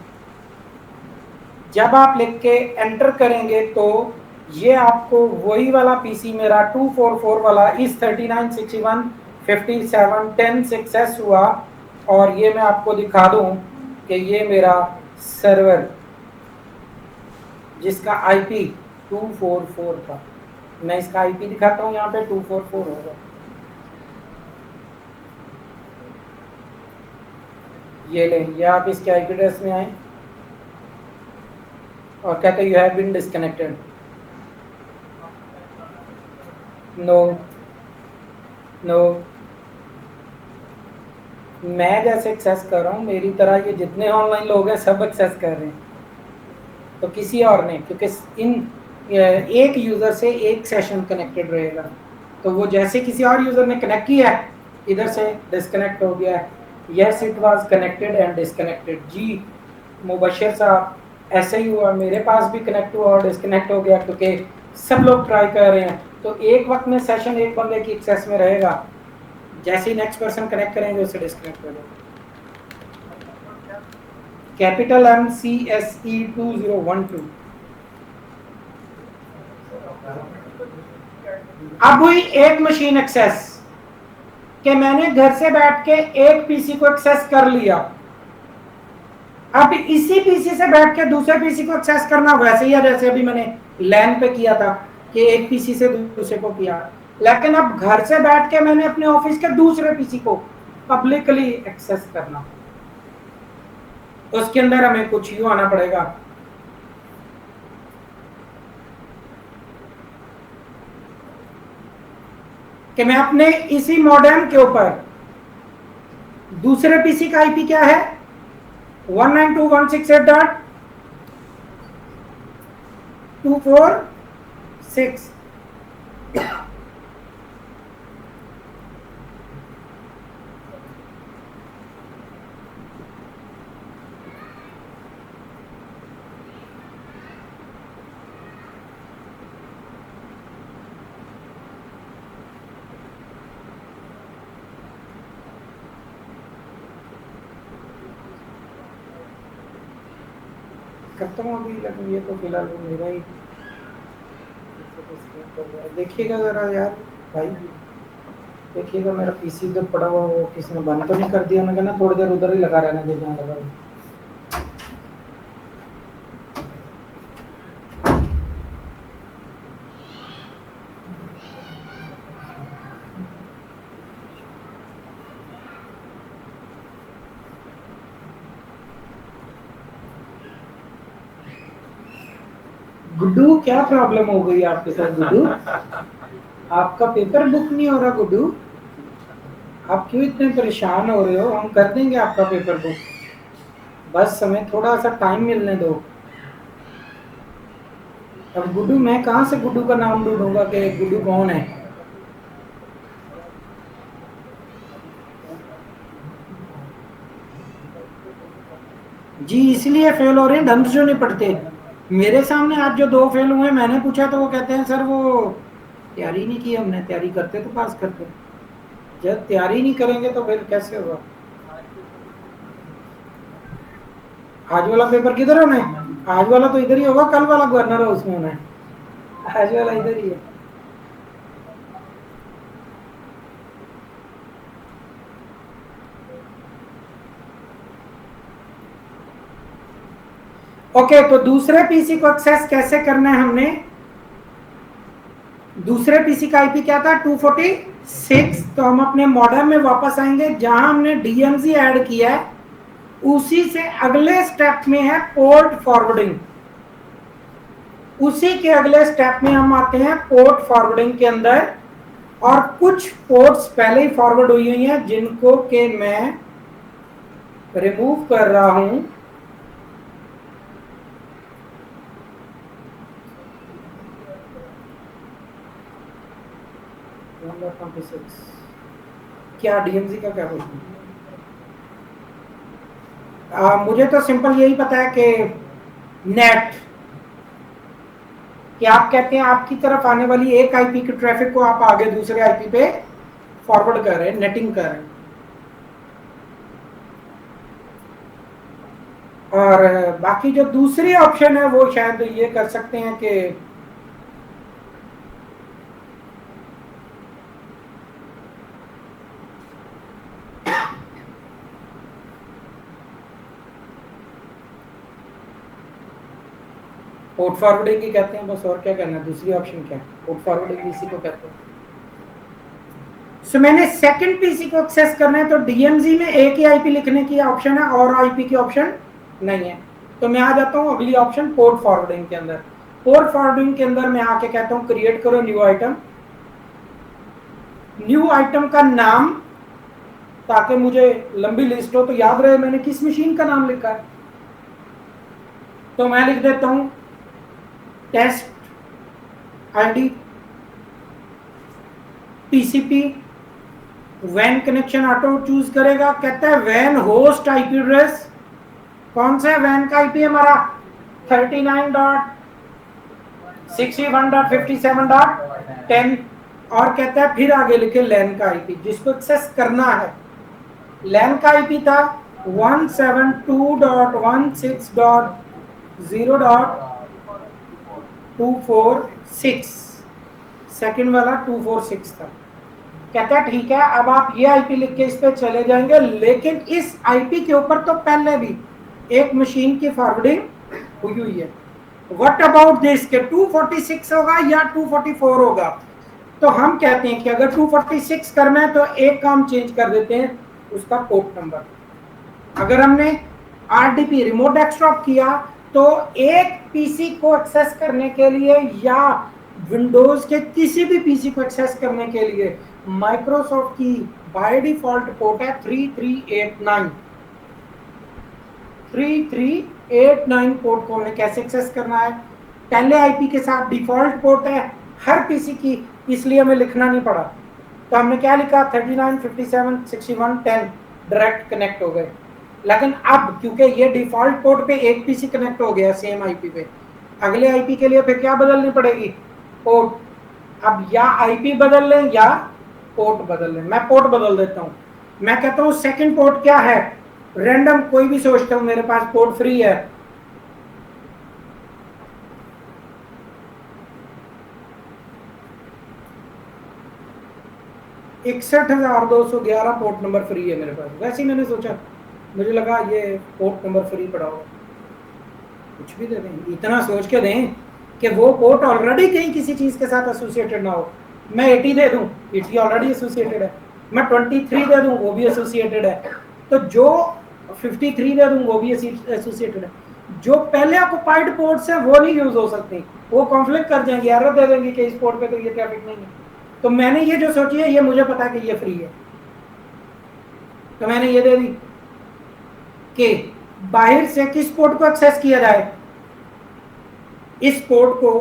जब आप लिख के एंटर करेंगे तो ये आपको वही वाला पीसी मेरा 244 वाला इस 39.61.57.10 से एक्सेस हुआ। और ये मैं आपको दिखा दूं कि ये मेरा सर्वर जिसका आईपी 244 था, मैं इसका आईपी दिखाता हूं, यहाँ पे 244 होगा। ये ले, ये आप इसके आईपी एड्रेस में आए और कहते you have been disconnected. No no, मैं जैसे एक्सेस कर रहा हूँ मेरी तरह ये जितने ऑनलाइन लोग हैं सब एक्सेस कर रहे हैं, तो किसी और ने, क्योंकि इन एक यूजर से एक सेशन कनेक्टेड रहेगा, तो वो जैसे किसी और यूजर ने कनेक्ट किया है इधर से डिस्कनेक्ट हो गया है। Yes it was connected and disconnected. जी मुबशर साहब, ऐसे ही हुआ, मेरे पास भी कनेक्ट हुआ और डिस्कनेक्ट हो गया, क्योंकि सब लोग ट्राई कर रहे हैं। तो एक वक्त में सेशन एक बंदे की एक्सेस में रहेगा, जैसे ही नेक्स्ट पर्सन कनेक्ट करेंगे उससे डिस्कनेक्ट हो जाएगा। Capital MCSE2012। अब हुई एक मशीन एक्सेस कि मैंने घर से बैठ के एक पीसी को एक्सेस कर लिया। अब इसी पीसी से बैठ के दूसरे पीसी को एक्सेस करना वैसे ही है जैसे अभी मैंने लैन पे किया था कि एक पीसी से दूसरे को किया, लेकिन अब घर से बैठ के मैंने अपने ऑफिस के दूसरे पीसी को पब्लिकली एक्सेस करना। उसके अंदर हमें कुछ यूं आना पड़ेगा, कि मैं अपने इसी मॉडेम के ऊपर दूसरे पीसी का आईपी क्या है 192.168.246। करता हूँ अभी, लेकिन ये तो फिलहाल वो मेरा ही देखिएगा ज़रा यार भाई, देखिएगा मेरा पीसी उधर पड़ा हुआ, वो किसी ने बंद तो नहीं कर दिया? मैं कहना थोड़ी देर उधर ही लगा रहना दे जहाँ लगा हुआ। गुड्डू क्या प्रॉब्लम हो गई आपके साथ गुड्डू? आपका पेपर बुक नहीं हो रहा गुड्डू? आप क्यों इतने परेशान हो रहे हो? हम कर देंगे आपका पेपर बुक, बस हमें थोड़ा सा टाइम मिलने दो। अब गुड्डू, मैं कहाँ से गुड्डू का नाम ढूंढूंगा कि गुड्डू कौन है? जी इसलिए फेल हो रहे हैं, ढंग से नहीं पढ़ते। मेरे सामने आज जो 2 फेल हुए, मैंने पूछा तो वो कहते हैं सर वो तैयारी नहीं की हमने, तैयारी करते तो पास करते। जब तैयारी नहीं करेंगे तो फिर कैसे होगा? आज वाला पेपर किधर होना है? आज वाला तो इधर ही होगा, कल वाला गवर्नर हाउस में होना है, आज वाला इधर ही है। ओके, तो दूसरे पीसी को एक्सेस कैसे करना है हमने? दूसरे पीसी का आईपी क्या था? 246। तो हम अपने मॉडल में वापस आएंगे, जहां हमने डीएमजी ऐड किया है उसी से अगले स्टेप में है पोर्ट फॉरवर्डिंग। उसी के अगले स्टेप में हम आते हैं पोर्ट फॉरवर्डिंग के अंदर, और कुछ पोर्ट्स पहले ही फॉरवर्ड हुई हुई हैं जिनको के मैं रिमूव कर रहा हूं। क्या डीएमजी का क्या क्वेश्चन? मुझे तो सिंपल यही पता है कि नेट, कि आप कहते हैं आपकी तरफ आने वाली एक आईपी की ट्रैफिक को आप आगे दूसरे आईपी पे फॉरवर्ड कर रहे हैं, नेटिंग कर रहे हैं। और बाकी जो दूसरी ऑप्शन है वो शायद ये कर सकते हैं कि पोर्ट फॉरवर्डिंग ही कहते हैं बस, और क्या करना है? दूसरी ऑप्शन क्या है? पोर्ट फॉरवर्डिंग इसी को कहते हैं। सो मैंने सेकंड पीसी को एक्सेस करना है, तो डीएमजी में एक ही आईपी लिखने की ऑप्शन है और आईपी की ऑप्शन नहीं है। तो मैं आ जाता हूं अगली ऑप्शन पोर्ट फॉरवर्डिंग के अंदर। पोर्ट फॉरवर्डिंग के अंदर मैं आके कहता हूं क्रिएट करो न्यू आइटम। न्यू आइटम का नाम, ताकि मुझे लंबी लिस्ट हो तो याद रहे मैंने किस मशीन का नाम लिखा है। तो मैं लिख देता हूं टेस्ट आईडी टीसीपी। वैन कनेक्शन ऑटो चूज करेगा, कहता है वैन होस्ट आईपी एड्रेस। कौन सा है वैन का आईपी? हमारा 39.61.57.10। और कहता है फिर आगे लिखे लैन का आईपी जिसको एक्सेस करना है। लैन का आईपी था 172.168.0.246, सेकंड वाला 246 था। कहता है ठीक है, अब आप ये आईपी लिख के इस पे चले जाएंगे, लेकिन इस आईपी के ऊपर तो पहले भी एक मशीन की फॉरवर्डिंग हुई हुई है। व्हाट अबाउट दिस के 246 होगा या 244 होगा? तो हम कहते हैं कि अगर 246 करना है तो एक काम चेंज कर देते हैं, उसका पोर्ट नंबर। अगर हमने आरडीपी रिमोट डेस्कटॉप किया तो एक पीसी को एक्सेस करने के लिए या विंडोज के किसी भी पीसी को एक्सेस करने के लिए माइक्रोसॉफ्ट की बाय डिफॉल्ट पोर्ट है 3389। 3389 पोर्ट को हमें कैसे एक्सेस करना है? पहले आईपी के साथ डिफॉल्ट पोर्ट है हर पीसी की, इसलिए हमें लिखना नहीं पड़ा। तो हमने क्या लिखा? 39 57 61 10 डायरेक्ट कनेक्ट हो गए। लेकिन अब क्योंकि ये डिफॉल्ट पोर्ट पे एक पीसी कनेक्ट हो गया सेम आईपी पे, अगले आईपी के लिए फिर क्या बदलनी पड़ेगी? पोर्ट। अब या आईपी बदल लें या पोर्ट बदल लें। मैं पोर्ट बदल देता हूँ। मैं कहता हूँ सेकंड पोर्ट क्या है? रैंडम कोई भी सोचता हूँ, मेरे पास पोर्ट फ्री है 61,211 पोर्ट नंबर फ्री है मेरे पास। वैसे ही मैंने सोचा, मुझे लगा ये पोर्ट नंबर फ्री पड़ा होगा, कुछ भी दे दें, इतना सोच के दें कि वो पोर्ट ऑलरेडी कहीं किसी चीज के साथ एसोसिएटेड ना हो। मैं 80 दे दूं, 80 ऑलरेडी एसोसिएटेड है, मैं 23 दे दूं, वो भी एसोसिएटेड है, तो जो 53 दे दूं वो भी एसोसिएटेड है। जो पहले ऑक्युपाइड पोर्ट्स हैं वो नहीं यूज हो सकती, वो कॉन्फ्लिक्ट कर जाएंगे, एरर दे देंगे कि इस पोर्ट पे तो ये ट्रैफिक नहीं है। तो मैंने ये जो सोची है, ये मुझे पता है कि ये फ्री है, तो मैंने ये दे दी कि बाहर से किस पोर्ट को एक्सेस किया जाए, इस पोर्ट को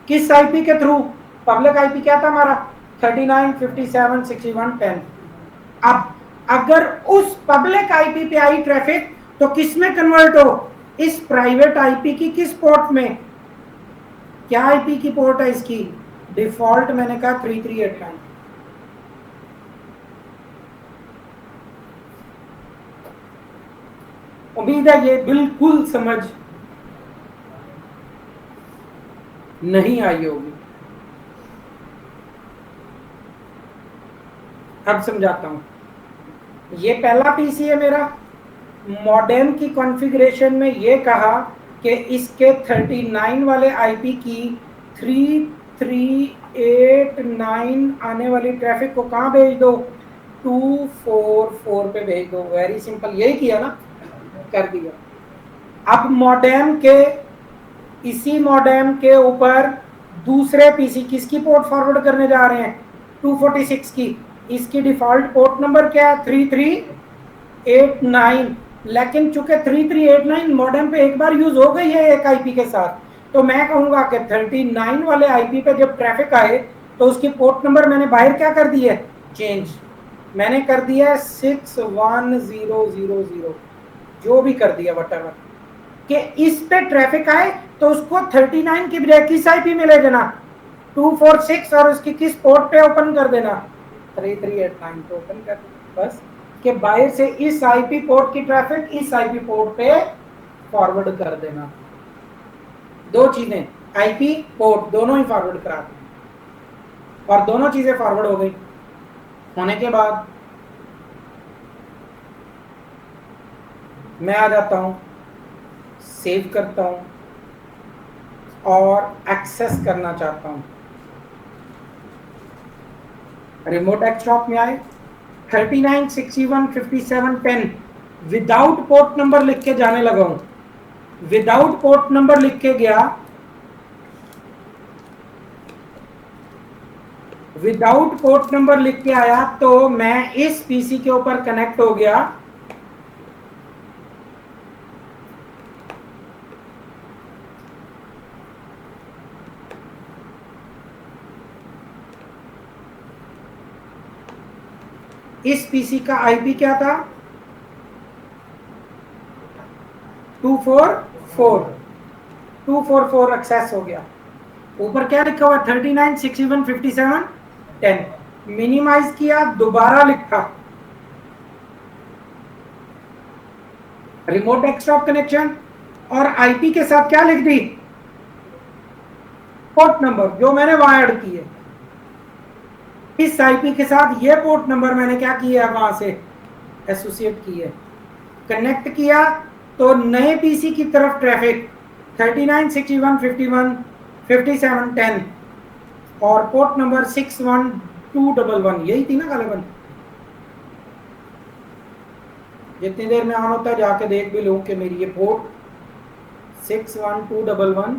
किस आईपी के थ्रू, पब्लिक आईपी क्या था हमारा 39576110। अब अगर उस पब्लिक आईपी पे आई ट्रैफिक तो किस में कन्वर्ट हो, इस प्राइवेट आईपी की किस पोर्ट में, क्या आईपी की पोर्ट है इसकी, डिफॉल्ट मैंने कहा 3389। उम्मीद है ये बिल्कुल समझ नहीं आई होगी, अब समझाता हूं। ये पहला पीसी है मेरा, मॉडेम की कॉन्फ़िगरेशन में ये कहा कि इसके 39 वाले आईपी की 3389 आने वाली ट्रैफिक को कहां भेज दो, 244 पे भेज दो। वेरी सिंपल, यही किया ना, कर दिया। अब मॉडेम के, इसी मॉडेम के ऊपर दूसरे पीसी किसकी पोर्ट फॉरवर्ड करने जा रहे हैं, 246 की, इसकी डिफॉल्ट पोर्ट नंबर क्या है 3389, लेकिन चूंकि 3389 मॉडेम पे एक बार यूज हो गई है एक आईपी के साथ, तो मैं कहूंगा कि 39 वाले आईपी पे जब ट्रैफिक आए तो उसकी पोर्ट नंबर मैंने बाहर क्या कर दी है, चेंज, मैंने कर दिया 61000, जो भी कर दिया वटेवर, कि इस पे ट्रैफिक आए तो उसको 39 की बजाय किस आईपी में ले जाना, 246, और उसकी किस पोर्ट पे ओपन कर देना, 3389 पे ओपन कर देना। बस कि बाहर से इस आईपी पोर्ट की ट्रैफिक इस आईपी पोर्ट पे फॉरवर्ड कर देना। दो चीजें, आईपी पोर्ट दोनों ही फॉरवर्ड करा दें, और दोनों चीजें फॉरवर्ड हो गई होने के बाद मैं आ जाता हूं, सेव करता हूं और एक्सेस करना चाहता हूं। रिमोट डेस्कटॉप में आए, 39615710 विदाउट पोर्ट नंबर लिख के जाने लगा हूं, विदाउट पोर्ट नंबर लिख के गया, विदाउट पोर्ट नंबर लिख के आया, तो मैं इस पीसी के ऊपर कनेक्ट हो गया, इस पीसी का आईपी क्या था 244 एक्सेस हो गया। ऊपर क्या लिखा हुआ 39615710, मिनिमाइज किया, दोबारा लिखा, रिमोट डेस्कटॉप कनेक्शन, और आईपी के साथ क्या लिख दी, पोर्ट नंबर जो मैंने वहां ऐड की है, इस आईपी के साथ ये पोर्ट नंबर मैंने क्या किया है वहां से एसोसिएट की है, कनेक्ट किया, तो नए पीसी की तरफ ट्रैफिक 3961515710 और पोर्ट नंबर 61211, यही थी ना गालिबन। जितनी देर में ऑन होता है जाके देख भी लूं कि मेरी ये पोर्ट 61211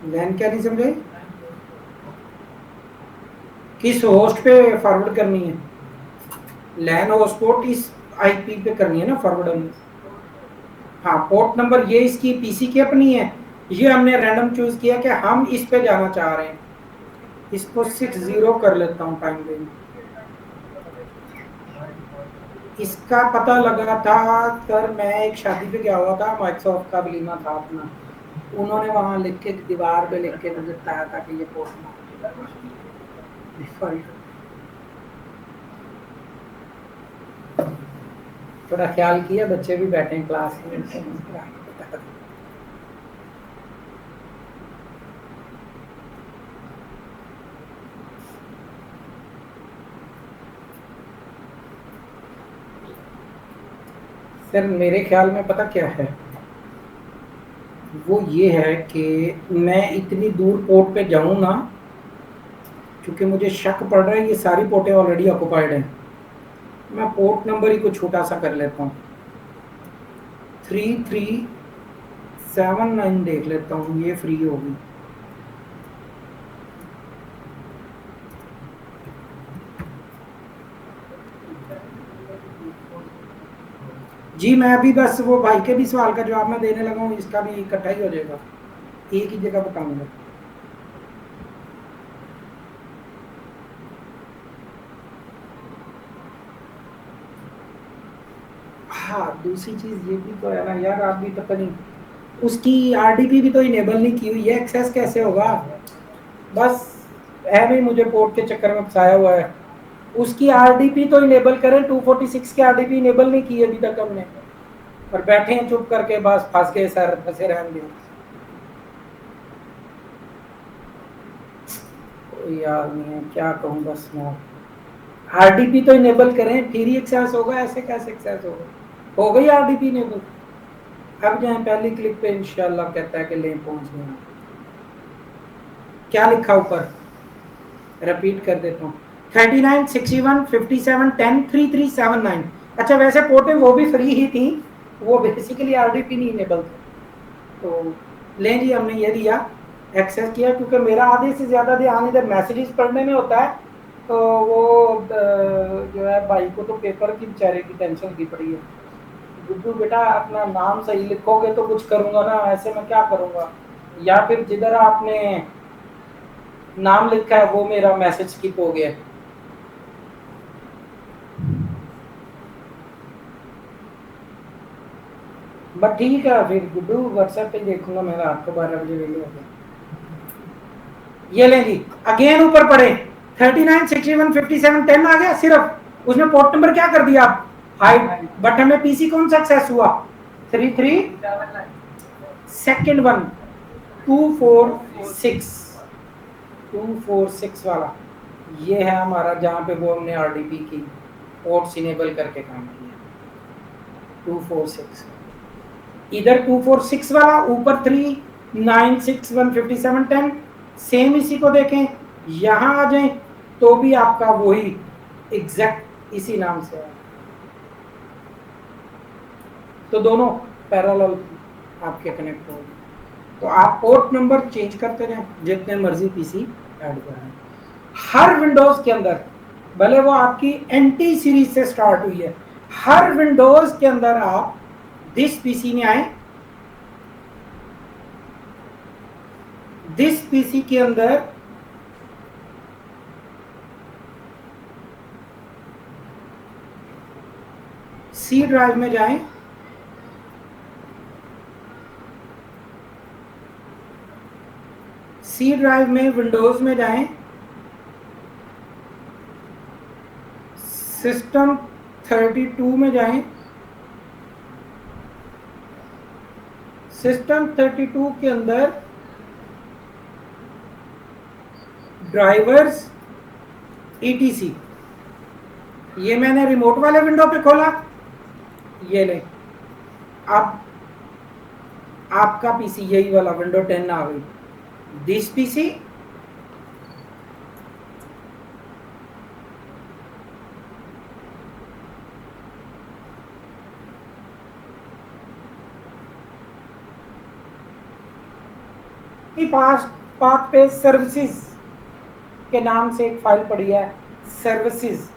लैन क्या नहीं समझे, किस होस्ट पे फॉरवर्ड करनी है, लैन होस्ट पोर्ट इस आईपी पे करनी है ना फॉरवर्ड। हाँ, पोर्ट नंबर ये इसकी पीसी की अपनी है, ये हमने रैंडम चूज किया कि हम इस पे जाना चाह रहे हैं, इसको 60 कर लेता हूँ टाइम पे। इसका पता लगा था सर, मैं एक शादी पे गया हुआ था, माइक्रोसॉफ्ट का वलीमा था अपना, उन्होंने वहाँ लिख के दीवार पे लिख के मुझे बताया था कि ये पोस्ट सॉरी, थोड़ा ख्याल किया, बच्चे भी बैठे हैं क्लास में। सर मेरे ख्याल में पता क्या है, वो ये है कि मैं इतनी दूर पोर्ट पे जाऊं ना, क्योंकि मुझे शक पड़ रहा है ये सारी पोर्टें ऑलरेडी ऑक्युपाइड हैं, मैं पोर्ट नंबर ही कुछ छोटा सा कर लेता हूँ, 3379 देख लेता हूँ, ये फ्री होगी। जी मैं अभी बस वो भाई के भी सवाल का जवाब मैं देने लगा हूँ, इसका भी इकट्ठा ही हो जाएगा, एक ही जगह बताऊंगा। हाँ दूसरी चीज ये भी तो है ना यार, आप भी पता नहीं उसकी आरडीपी भी तो इनेबल नहीं की हुई है, एक्सेस कैसे होगा, बस है नहीं, मुझे पोर्ट के चक्कर में फंसाया हुआ है। उसकी आरडीपी तो इनेबल करें, 246 की आरडीपी इनेबल नहीं की अभी तक हमने, और बैठे हैं चुप करके, बस फंस गए सर, फंसे रहेंगे यार, मैं क्या कहूँ, बस मैं आरडीपी तो इनेबल करें फिर ही एक्सेस होगा, ऐसे कैसे एक्सेस होगा, हो गई आरडीपी इनेबल। अब जाए पहली क्लिक पे, इंशाल्लाह कहता है कि ले पहुंच गए। क्या लिखा ऊपर, रिपीट कर देता हूँ, 39 61 57 10 3379। अच्छा वैसे पोर्टें वो भी फ्री ही थी, वो बेसिकली आरडीपी नहीं इनेबल थे, तो लें जी हमने ये दिया, एक्सेस किया, क्योंकि मेरा आधे से ज़्यादा ध्यान इधर मैसेजेस पढ़ने में होता है, तो वो जो है भाई को तो पेपर की बेचारे की टेंशन की पड़ी है। गुड्डू बेटा अपना नाम सही लिखोगे तो कुछ करूँगा ना, ऐसे मैं क्या करूँगा, या फिर जिधर आपने नाम लिखा है वो मेरा मैसेज स्किप हो गया। बट ठीक है, फिर गुड्डू व्हाट्सएप पे देखूंगा मैं रात को 12 बजे वेले हो गया। ये लें जी, अगेन ऊपर पढ़े, 39 61 57 10 आ गया, सिर्फ उसने पोर्ट नंबर क्या कर दिया आप हाइड, बट हमें पीसी कौन सा एक्सेस हुआ, 33 सेकंड वन 246 वाला, ये है हमारा, जहां पे वो हमने आरडीपी की पोर्ट्स इनेबल करके काम किया, 246 इधर 246 वाला, ऊपर 39615710, सेम इसी को देखें, यहां आ जाएं तो भी आपका वही एग्जैक्ट इसी नाम से है, तो दोनों पैरेलल आपके कनेक्ट होंगे। तो आप पोर्ट नंबर चेंज करते रहें, जितने मर्जी पीसी ऐड करें, हर विंडोज के अंदर, भले वो आपकी एंटी सीरीज से स्टार्ट हुई है, हर विंडोज के अंदर आप दिस पीसी में आए, दिस पीसी के अंदर सी ड्राइव में जाएं, सी ड्राइव में विंडोज में जाएं, सिस्टम 32 में जाएं, सिस्टम 32 के अंदर ड्राइवर्स ETC, ये मैंने रिमोट वाले विंडो पे खोला, ये ले, अब आपका पीसी यही वाला विंडो 10 आ गई, दिस पीसी पाथ पे सर्विसेज के नाम से एक फाइल पड़ी है, सर्विसेज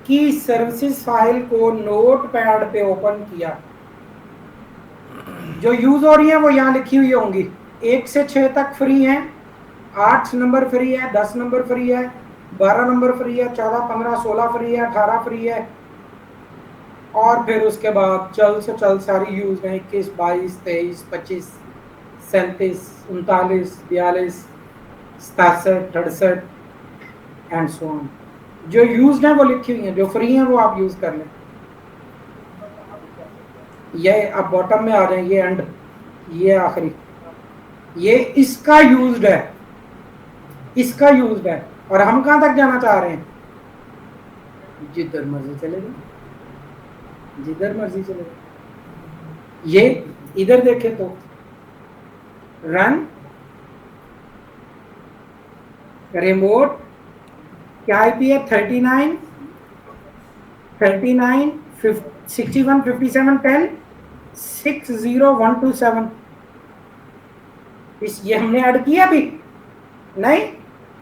की सर्विसेज फाइल को नोटपैड पे ओपन किया, जो यूज हो रही है वो यहाँ लिखी हुई होंगी, 1 से 6 तक फ्री हैं, 8 नंबर फ्री है, 10 नंबर फ्री है, 12 नंबर फ्री है, 14 15 16 फ्री है, 18 फ्री है, और फिर उसके बाद चल से चल सारी यूज है 21, 22, 23, 25, 37, 39, 42, 67, 68 एंड सो ऑन। जो यूज है वो लिखी हुई है, जो फ्री है वो आप यूज कर लें। ये अब बॉटम में आ जाए, ये एंड, ये आखिरी, ये इसका यूज्ड है, इसका यूज्ड है। और हम कहां तक जाना चाह रहे हैं? जिधर मर्जी चले गए, जिधर मर्जी चले गए। ये इधर देखे तो रन रिमोट क्या आईपी है? 39 39 61 57 10 60127। इस ये हमने ऐड किया अभी नहीं,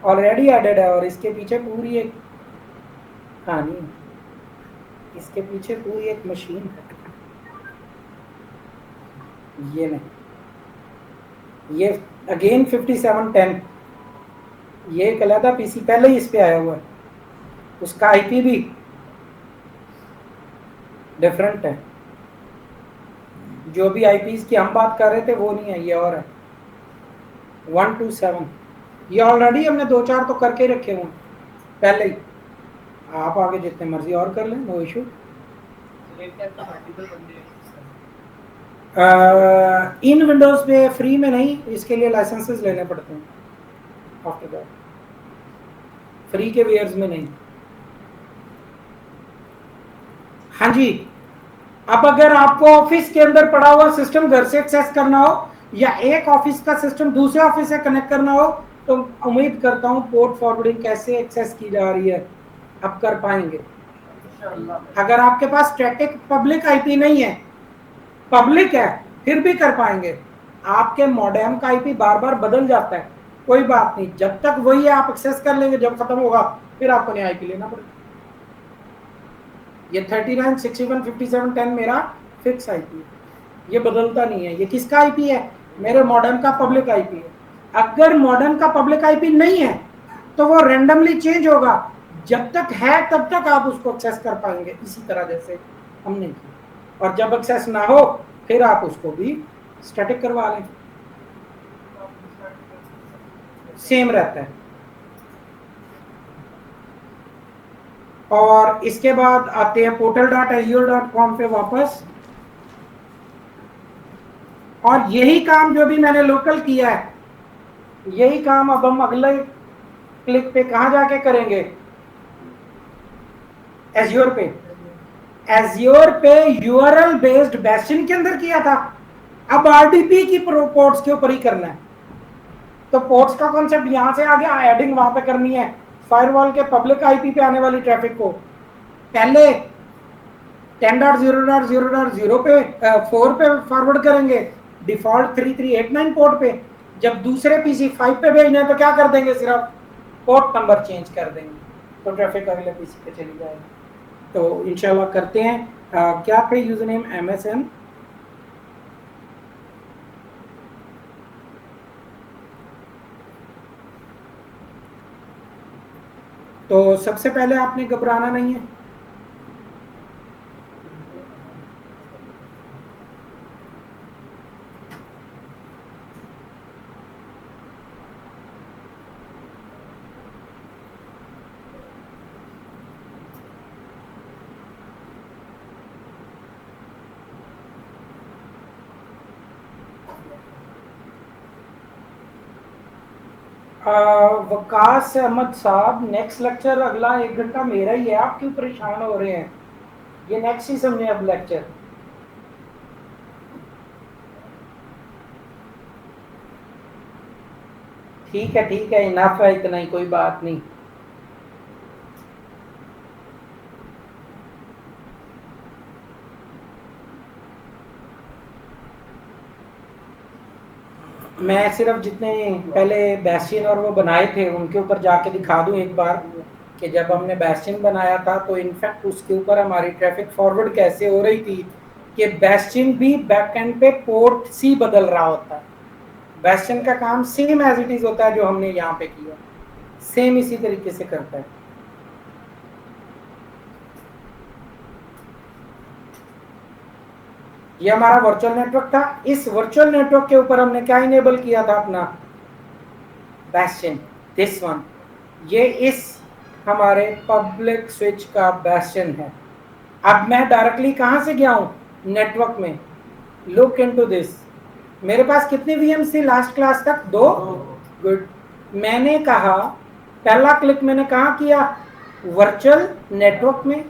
ऑलरेडी एडेड है। और इसके पीछे पूरी एक कहानी है, इसके पीछे पूरी एक मशीन है। ये नहीं, ये अगेन 5710, ये एक अलग पीसी पहले ही इस पे आया हुआ है, उसका आईपी भी डिफरेंट है। जो भी आईपीस की हम बात कर रहे थे वो नहीं है, ये और है 127। ये ऑलरेडी हमने 2-4 तो करके रखे हुए पहले ही, आप आगे जितने मर्जी और कर लें, नो इशू। इन विंडोज पे फ्री में नहीं, इसके लिए लाइसेंसेस लेने पड़ते हैं आफ्टर दैट, फ्री के वेयर्स में नहीं। हाँ जी, अब अगर आपको ऑफिस के अंदर पड़ा हुआ सिस्टम घर से एक्सेस करना हो, या एक ऑफिस का सिस्टम दूसरे ऑफिस से कनेक्ट करना हो, तो उम्मीद करता हूं पोर्ट फॉरवर्डिंग कैसे एक्सेस की जा रही है अब कर पाएंगे। अगर आपके पास स्टैटिक पब्लिक आईपी नहीं है, पब्लिक है, फिर भी कर पाएंगे। आपके मॉडेम का आईपी बार बार बदल जाता है, कोई बात नहीं, जब तक वही है आप एक्सेस कर लेंगे, जब खत्म होगा फिर आपको नया आईपी लेना पड़ेगा। ये 39 61 57 10 मेरा फिक्स आईपी है, ये बदलता नहीं है। ये किसका आईपी है? मेरे मॉडेम का पब्लिक आईपी है। अगर मॉडेम का पब्लिक आईपी नहीं है तो वो रैंडमली चेंज होगा, जब तक है तब तक आप उसको एक्सेस कर पाएंगे, इसी तरह जैसे हमने किया। और जब एक्सेस ना हो फिर आप उसको भी स्टैटिक करवा लें, सेम रहता है। और इसके बाद आते हैं portal.azure.com पे वापस, और यही काम जो भी मैंने लोकल किया है, यही काम अब हम अगले क्लिक पे कहां जाके करेंगे? एज्योर पे। एज्योर पे यूआरएल बेस्ड बेस्टिन के अंदर किया था, अब आरडीपी की पोर्ट्स के ऊपर ही करना है। तो पोर्ट्स का कॉन्सेप्ट यहां से आ गया, एडिंग वहां पे करनी है। फायरवॉल के पब्लिक आईपी पे आने वाली ट्रैफिक को पहले 10.0.0.0 पे 4 पे फॉरवर्ड करेंगे, डिफॉल्ट 3389 पोर्ट पे। जब दूसरे पीसी 5 पे भेजना है तो क्या कर देंगे? सिर्फ पोर्ट नंबर चेंज कर देंगे, तो ट्रैफिक अगले पीसी पे चली जाएगी। तो इंशाल्लाह करते हैं। क्या थे यूजर नेम? MSN तो सबसे पहले आपने घबराना नहीं है, वकास अहमद साहब नेक्स्ट लेक्चर अगला 1 घंटा मेरा ही है, आप क्यों परेशान हो रहे हैं? ये नेक्स्ट ही समझे अब लेक्चर। ठीक है, इनफ है, इतना ही, कोई बात नहीं। मैं सिर्फ जितने पहले बेस्टिन और वो बनाए थे उनके ऊपर जाके दिखा दूं एक बार, कि जब हमने बेस्टिन बनाया था तो इनफैक्ट उसके ऊपर हमारी ट्रैफिक फॉरवर्ड कैसे हो रही थी कि बेस्टिन भी बैकएंड पे पोर्ट सी बदल रहा होता है। बेस्टिन का काम सेम एज इट इज होता है जो हमने यहाँ पे किया, सेम इसी तरीके से करता है। ये हमारा वर्चुअल नेटवर्क था। इस वर्चुअल नेटवर्क के ऊपर हमने क्या इनेबल किया था अपना बेस्टियन, दिस वन। ये इस हमारे पब्लिक स्विच का बेस्टियन है। अब मैं डायरेक्टली कहां से गया हूं, नेटवर्क में। लुक इनटू दिस, मेरे पास कितनी वीएम्स थी लास्ट क्लास तक? 2। गुड। मैंने कहा पहला क्लिक मैंने कहा किया, वर्चुअल नेटवर्क में।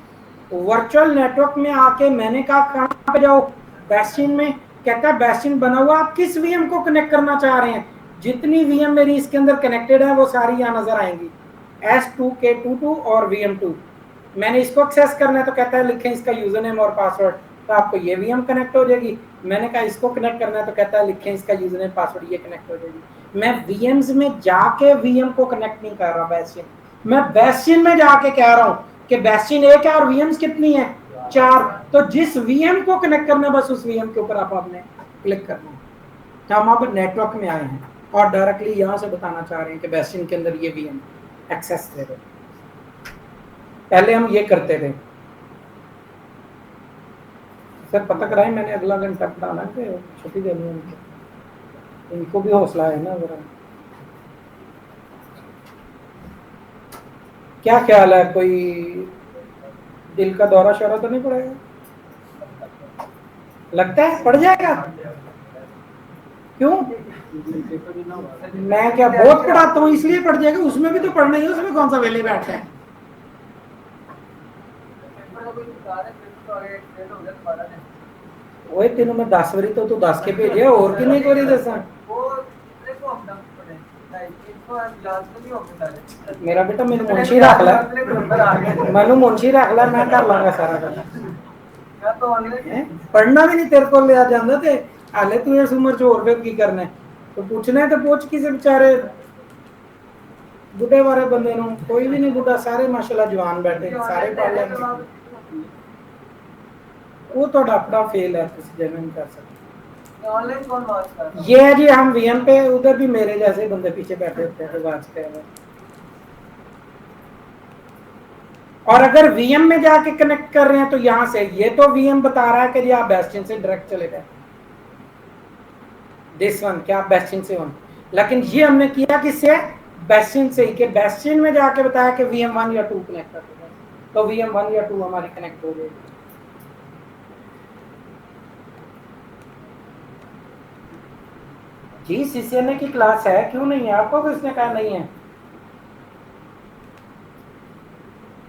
वर्चुअल नेटवर्क में आके मैंने कहा कहां पे जाओ, बेस्टियन में। कहता है बेस्टियन बना हुआ, आप किस वीएम को कनेक्ट करना चाह रहे हैं? जितनी वीएम मेरी इसके अंदर कनेक्टेड है वो सारी यहाँ नजर आएंगी, S2K22 और VM2। मैंने इसको एक्सेस करना है तो कहता है लिखें इसका यूजर नेम और पासवर्ड, तो आपको ये वीएम कनेक्ट हो जाएगी। मैंने कहा इसको कनेक्ट करना है तो कहता है लिखें इसका यूजर नेम पासवर्ड, ये कनेक्ट हो जाएगी। मैं वीएम्स में जाके वीएम को कनेक्ट नहीं कर रहा बेस्टियन, मैं बेस्टियन में जाके कह रहा हूँ कि बेस्टियन 1 है और वीएम्स कितनी है? 4। तो जिस वीएम को कनेक्ट करना है बस उस वीएम के ऊपर आपने क्लिक करना है। तो हम अब नेटवर्क में आए हैं और डायरेक्टली यहाँ से बताना चाह रहे हैं कि बेस्टियन के अंदर ये वीएम एक्सेस दे दो। पहले हम ये करते थे सर, पता कराए मैंने अगला घंटा पढ़ाना कि छुट्टी देनी है इनको भी हौसला है ना जरा। क्या ख्याल है, कोई दिल का दौरा शौरा तो नहीं पड़ेगा? लगता है पड़ जाएगा। क्यों? मैं क्या बहुत पढ़ाता हूँ इसलिए पड़ जाएगा? उसमें भी तो पढ़ना ही है, उसमें कौन सा वेले बैठता है। ओए तेनों मैं 10 वारी तो तू 10 के भेजे और कितनी कोरी दसा? मेरा बेटा मैंने मुंशी रख ला, मैंने मुंशी रख ला, मैं कर लांगा सारा काम। पढ़ना भी नहीं तेरे को लिया जाता थे, हाले तू इस उम्र च होर फिर की करना है? तो पूछना है तो पूछ किसी बेचारे बुढ़े बारे बंदे नु, कोई भी नहीं बुढ़ा, सारे माशाल्लाह जवान बैठे, सारे पढ़ लेंगे। वो तो अपना फेल है, किसी जगह नहीं कर सकते। ऑनलाइन कौन वॉच कर रहा है? ये है जी हम वीएम पे, उधर भी मेरे जैसे बंदे पीछे बैठे होते हैं वॉच कर रहे हैं। और अगर वीएम में जाके कनेक्ट कर रहे हैं तो यहां से ये तो वीएम बता रहा है कि जी आप बेस्टियन से डायरेक्ट चले गए, दिस वन, क्या आप बेस्टियन से वन। लेकिन ये हमने किया किससे? बेस्टियन से ही, कि बेस्टियन में जाके बताया कि VM1 या 2 कनेक्ट कर दो, तो VM1 या 2 हमारी कनेक्ट हो जाएगी। जी CCNA की क्लास है, क्यों नहीं है? आपको किसने कहा नहीं है?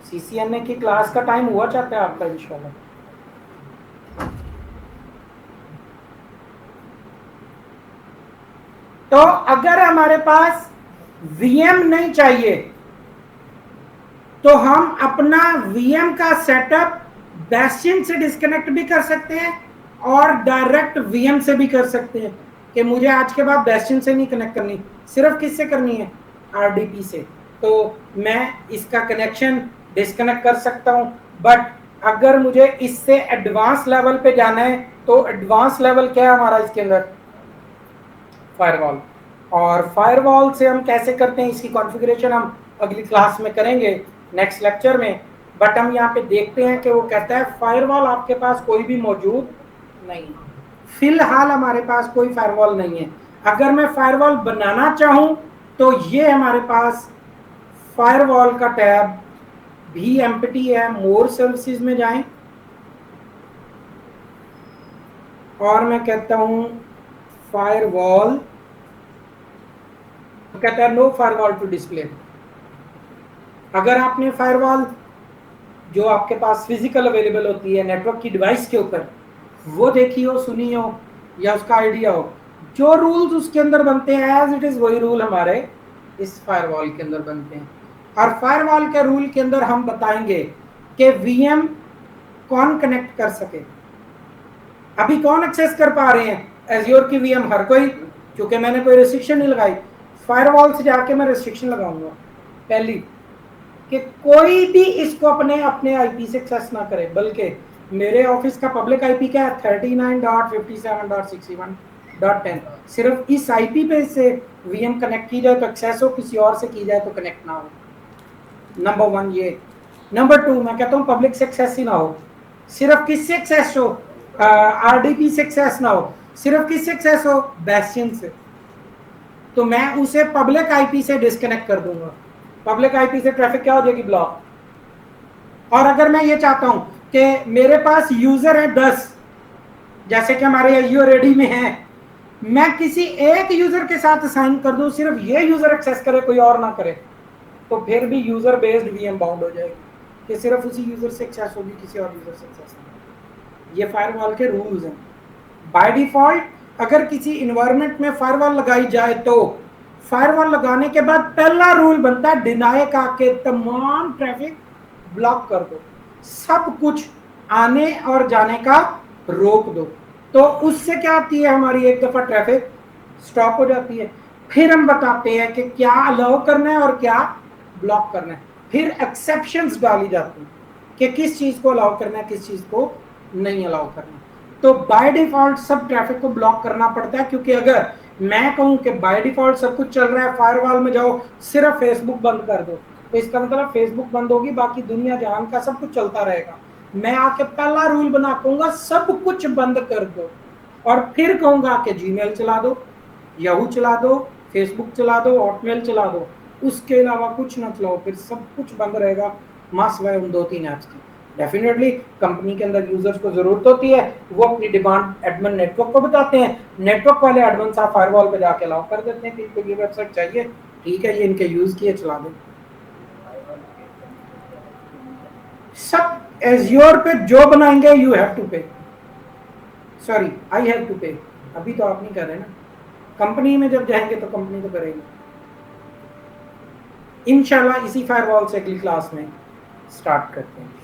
CCNA की क्लास का टाइम हुआ चाहता है आपका इंशाल्लाह। तो अगर हमारे पास VM नहीं चाहिए तो हम अपना VM का सेटअप बेस्टियन से डिस्कनेक्ट भी कर सकते हैं और डायरेक्ट VM से भी कर सकते हैं कि मुझे आज के बाद बेस्टियन से नहीं कनेक्ट करनी, सिर्फ किससे करनी है? RDP से। तो मैं इसका कनेक्शन डिस्कनेक्ट कर सकता हूं। बट अगर मुझे इससे एडवांस लेवल पे जाना है तो एडवांस लेवल क्या है हमारा इसके अंदर? फायरवॉल। और फायरवॉल से हम कैसे करते हैं इसकी कॉन्फ़िगरेशन हम अगली क्लास में करेंगे, नेक्स्ट लेक्चर में। बट हम यहाँ पे देखते हैं कि वो कहता है फायरवॉल आपके पास कोई भी मौजूद नहीं, फिलहाल हमारे पास कोई फायरवॉल नहीं है। अगर मैं फायरवॉल बनाना चाहूं तो ये हमारे पास फायरवॉल का टैब भी एम्प्टी है। मोर सर्विसेज में जाएं और मैं कहता हूं फायरवॉल, तो कहता है नो फायरवॉल टू डिस्प्ले। अगर आपने फायरवॉल जो आपके पास फिजिकल अवेलेबल होती है नेटवर्क की डिवाइस के ऊपर, वो देखी हो, सुनी हो या उसका आइडिया हो, जो रूल्स उसके अंदर बनते हैं एज इट इज वही रूल हमारे इस फायरवॉल के अंदर बनते हैं। और फायरवॉल के रूल के अंदर हम बताएंगे कि वीएम कौन कनेक्ट कर सके। अभी कौन एक्सेस कर पा रहे हैं एज़्योर की वीएम? हर कोई, क्योंकि मैंने कोई रिस्ट्रिक्शन नहीं लगाई। फायरवॉल से जाके मैं रिस्ट्रिक्शन लगाऊंगा पहली कि कोई भी इसको अपने आईपी से एक्सेस ना करे, बल्कि मेरे ऑफिस का पब्लिक आईपी क्या है? 39.57.61.10। सिर्फ इस आईपी पे से वीएम कनेक्ट की जाए तो एक्सेस हो, किसी और से की जाए तो कनेक्ट ना हो। नंबर 1 ये। नंबर 2 मैं कहता हूँ पब्लिक से एक्सेस ही ना हो, सिर्फ किससे एक्सेस हो? RDP से एक्सेस ना हो, सिर्फ किससे एक्सेस हो, बेस्टियन से, तो मैं उसे पब्लिक आईपी से डिस्कनेक्ट कर दूंगा। पब्लिक आईपी से ट्रैफिक क्या हो जाएगी, ब्लॉक। और अगर मैं ये चाहता हूं कि मेरे पास यूजर है 10, जैसे कि हमारे यो रेडी में है, मैं किसी एक यूजर के साथ साइन कर दूं, सिर्फ ये यूजर एक्सेस करे, कोई और ना करे, तो फिर भी यूजर बेस्ड वीएम बाउंड हो जाएगी कि सिर्फ उसी यूजर से एक्सेस होगी, किसी और यूजर से एक्सेस नहीं। ये फायरवॉल के रूल्स हैं। बाय डिफॉल्ट अगर किसी इन्वायरमेंट में फायरवॉल लगाई जाए तो फायरवॉल लगाने के बाद पहला रूल बनता है डिनाई का, के तमाम ट्रैफिक ब्लॉक कर दो, सब कुछ आने और जाने का रोक दो। तो उससे क्या आती है, हमारी एक दफा ट्रैफिक स्टॉप हो जाती है। फिर हम बताते हैं कि क्या अलाउ करना है और क्या ब्लॉक करना है, फिर एक्सेप्शंस डाली जाती हैं कि किस चीज को अलाउ करना है, किस चीज को नहीं अलाउ करना। तो बाय डिफॉल्ट सब ट्रैफिक को ब्लॉक करना पड़ता है, क्योंकि अगर मैं कहूं कि बाय डिफॉल्ट सब कुछ चल रहा है, फायरवॉल में जाओ सिर्फ फेसबुक बंद कर दो, तो इसका मतलब फेसबुक बंद होगी, बाकी दुनिया जहान का सब कुछ चलता रहेगा। मैं आके पहला रूल बना कहूंगा सब कुछ बंद कर दो, और फिर कहूंगा कि जीमेल चला दो, याहू चला दो, फेसबुक चला दो, हॉटमेल चला दो, उसके अलावा कुछ ना चलाओ, फिर सब कुछ बंद रहेगा मासिवाय उन 2-3 ऐप्स की। डेफिनेटली कंपनी के अंदर यूजर्स को जरूरत होती है, वो अपनी डिमांड एडमिन नेटवर्क को बताते हैं, नेटवर्क वाले एडमिन साहब फायरवॉल पे जाके अलाउ कर देते हैं कि इनको ये वेबसाइट चाहिए, ठीक है, ये इनके यूज किए, चला दो। सब एज्योर पे जो बनाएंगे यू हैव टू पे, सॉरी आई हैव टू पे, अभी तो आप नहीं कर रहे ना, कंपनी में जब जाएंगे तो कंपनी तो करेगी। इंशाल्लाह इसी फायरवॉल से अगली क्लास में स्टार्ट करते हैं।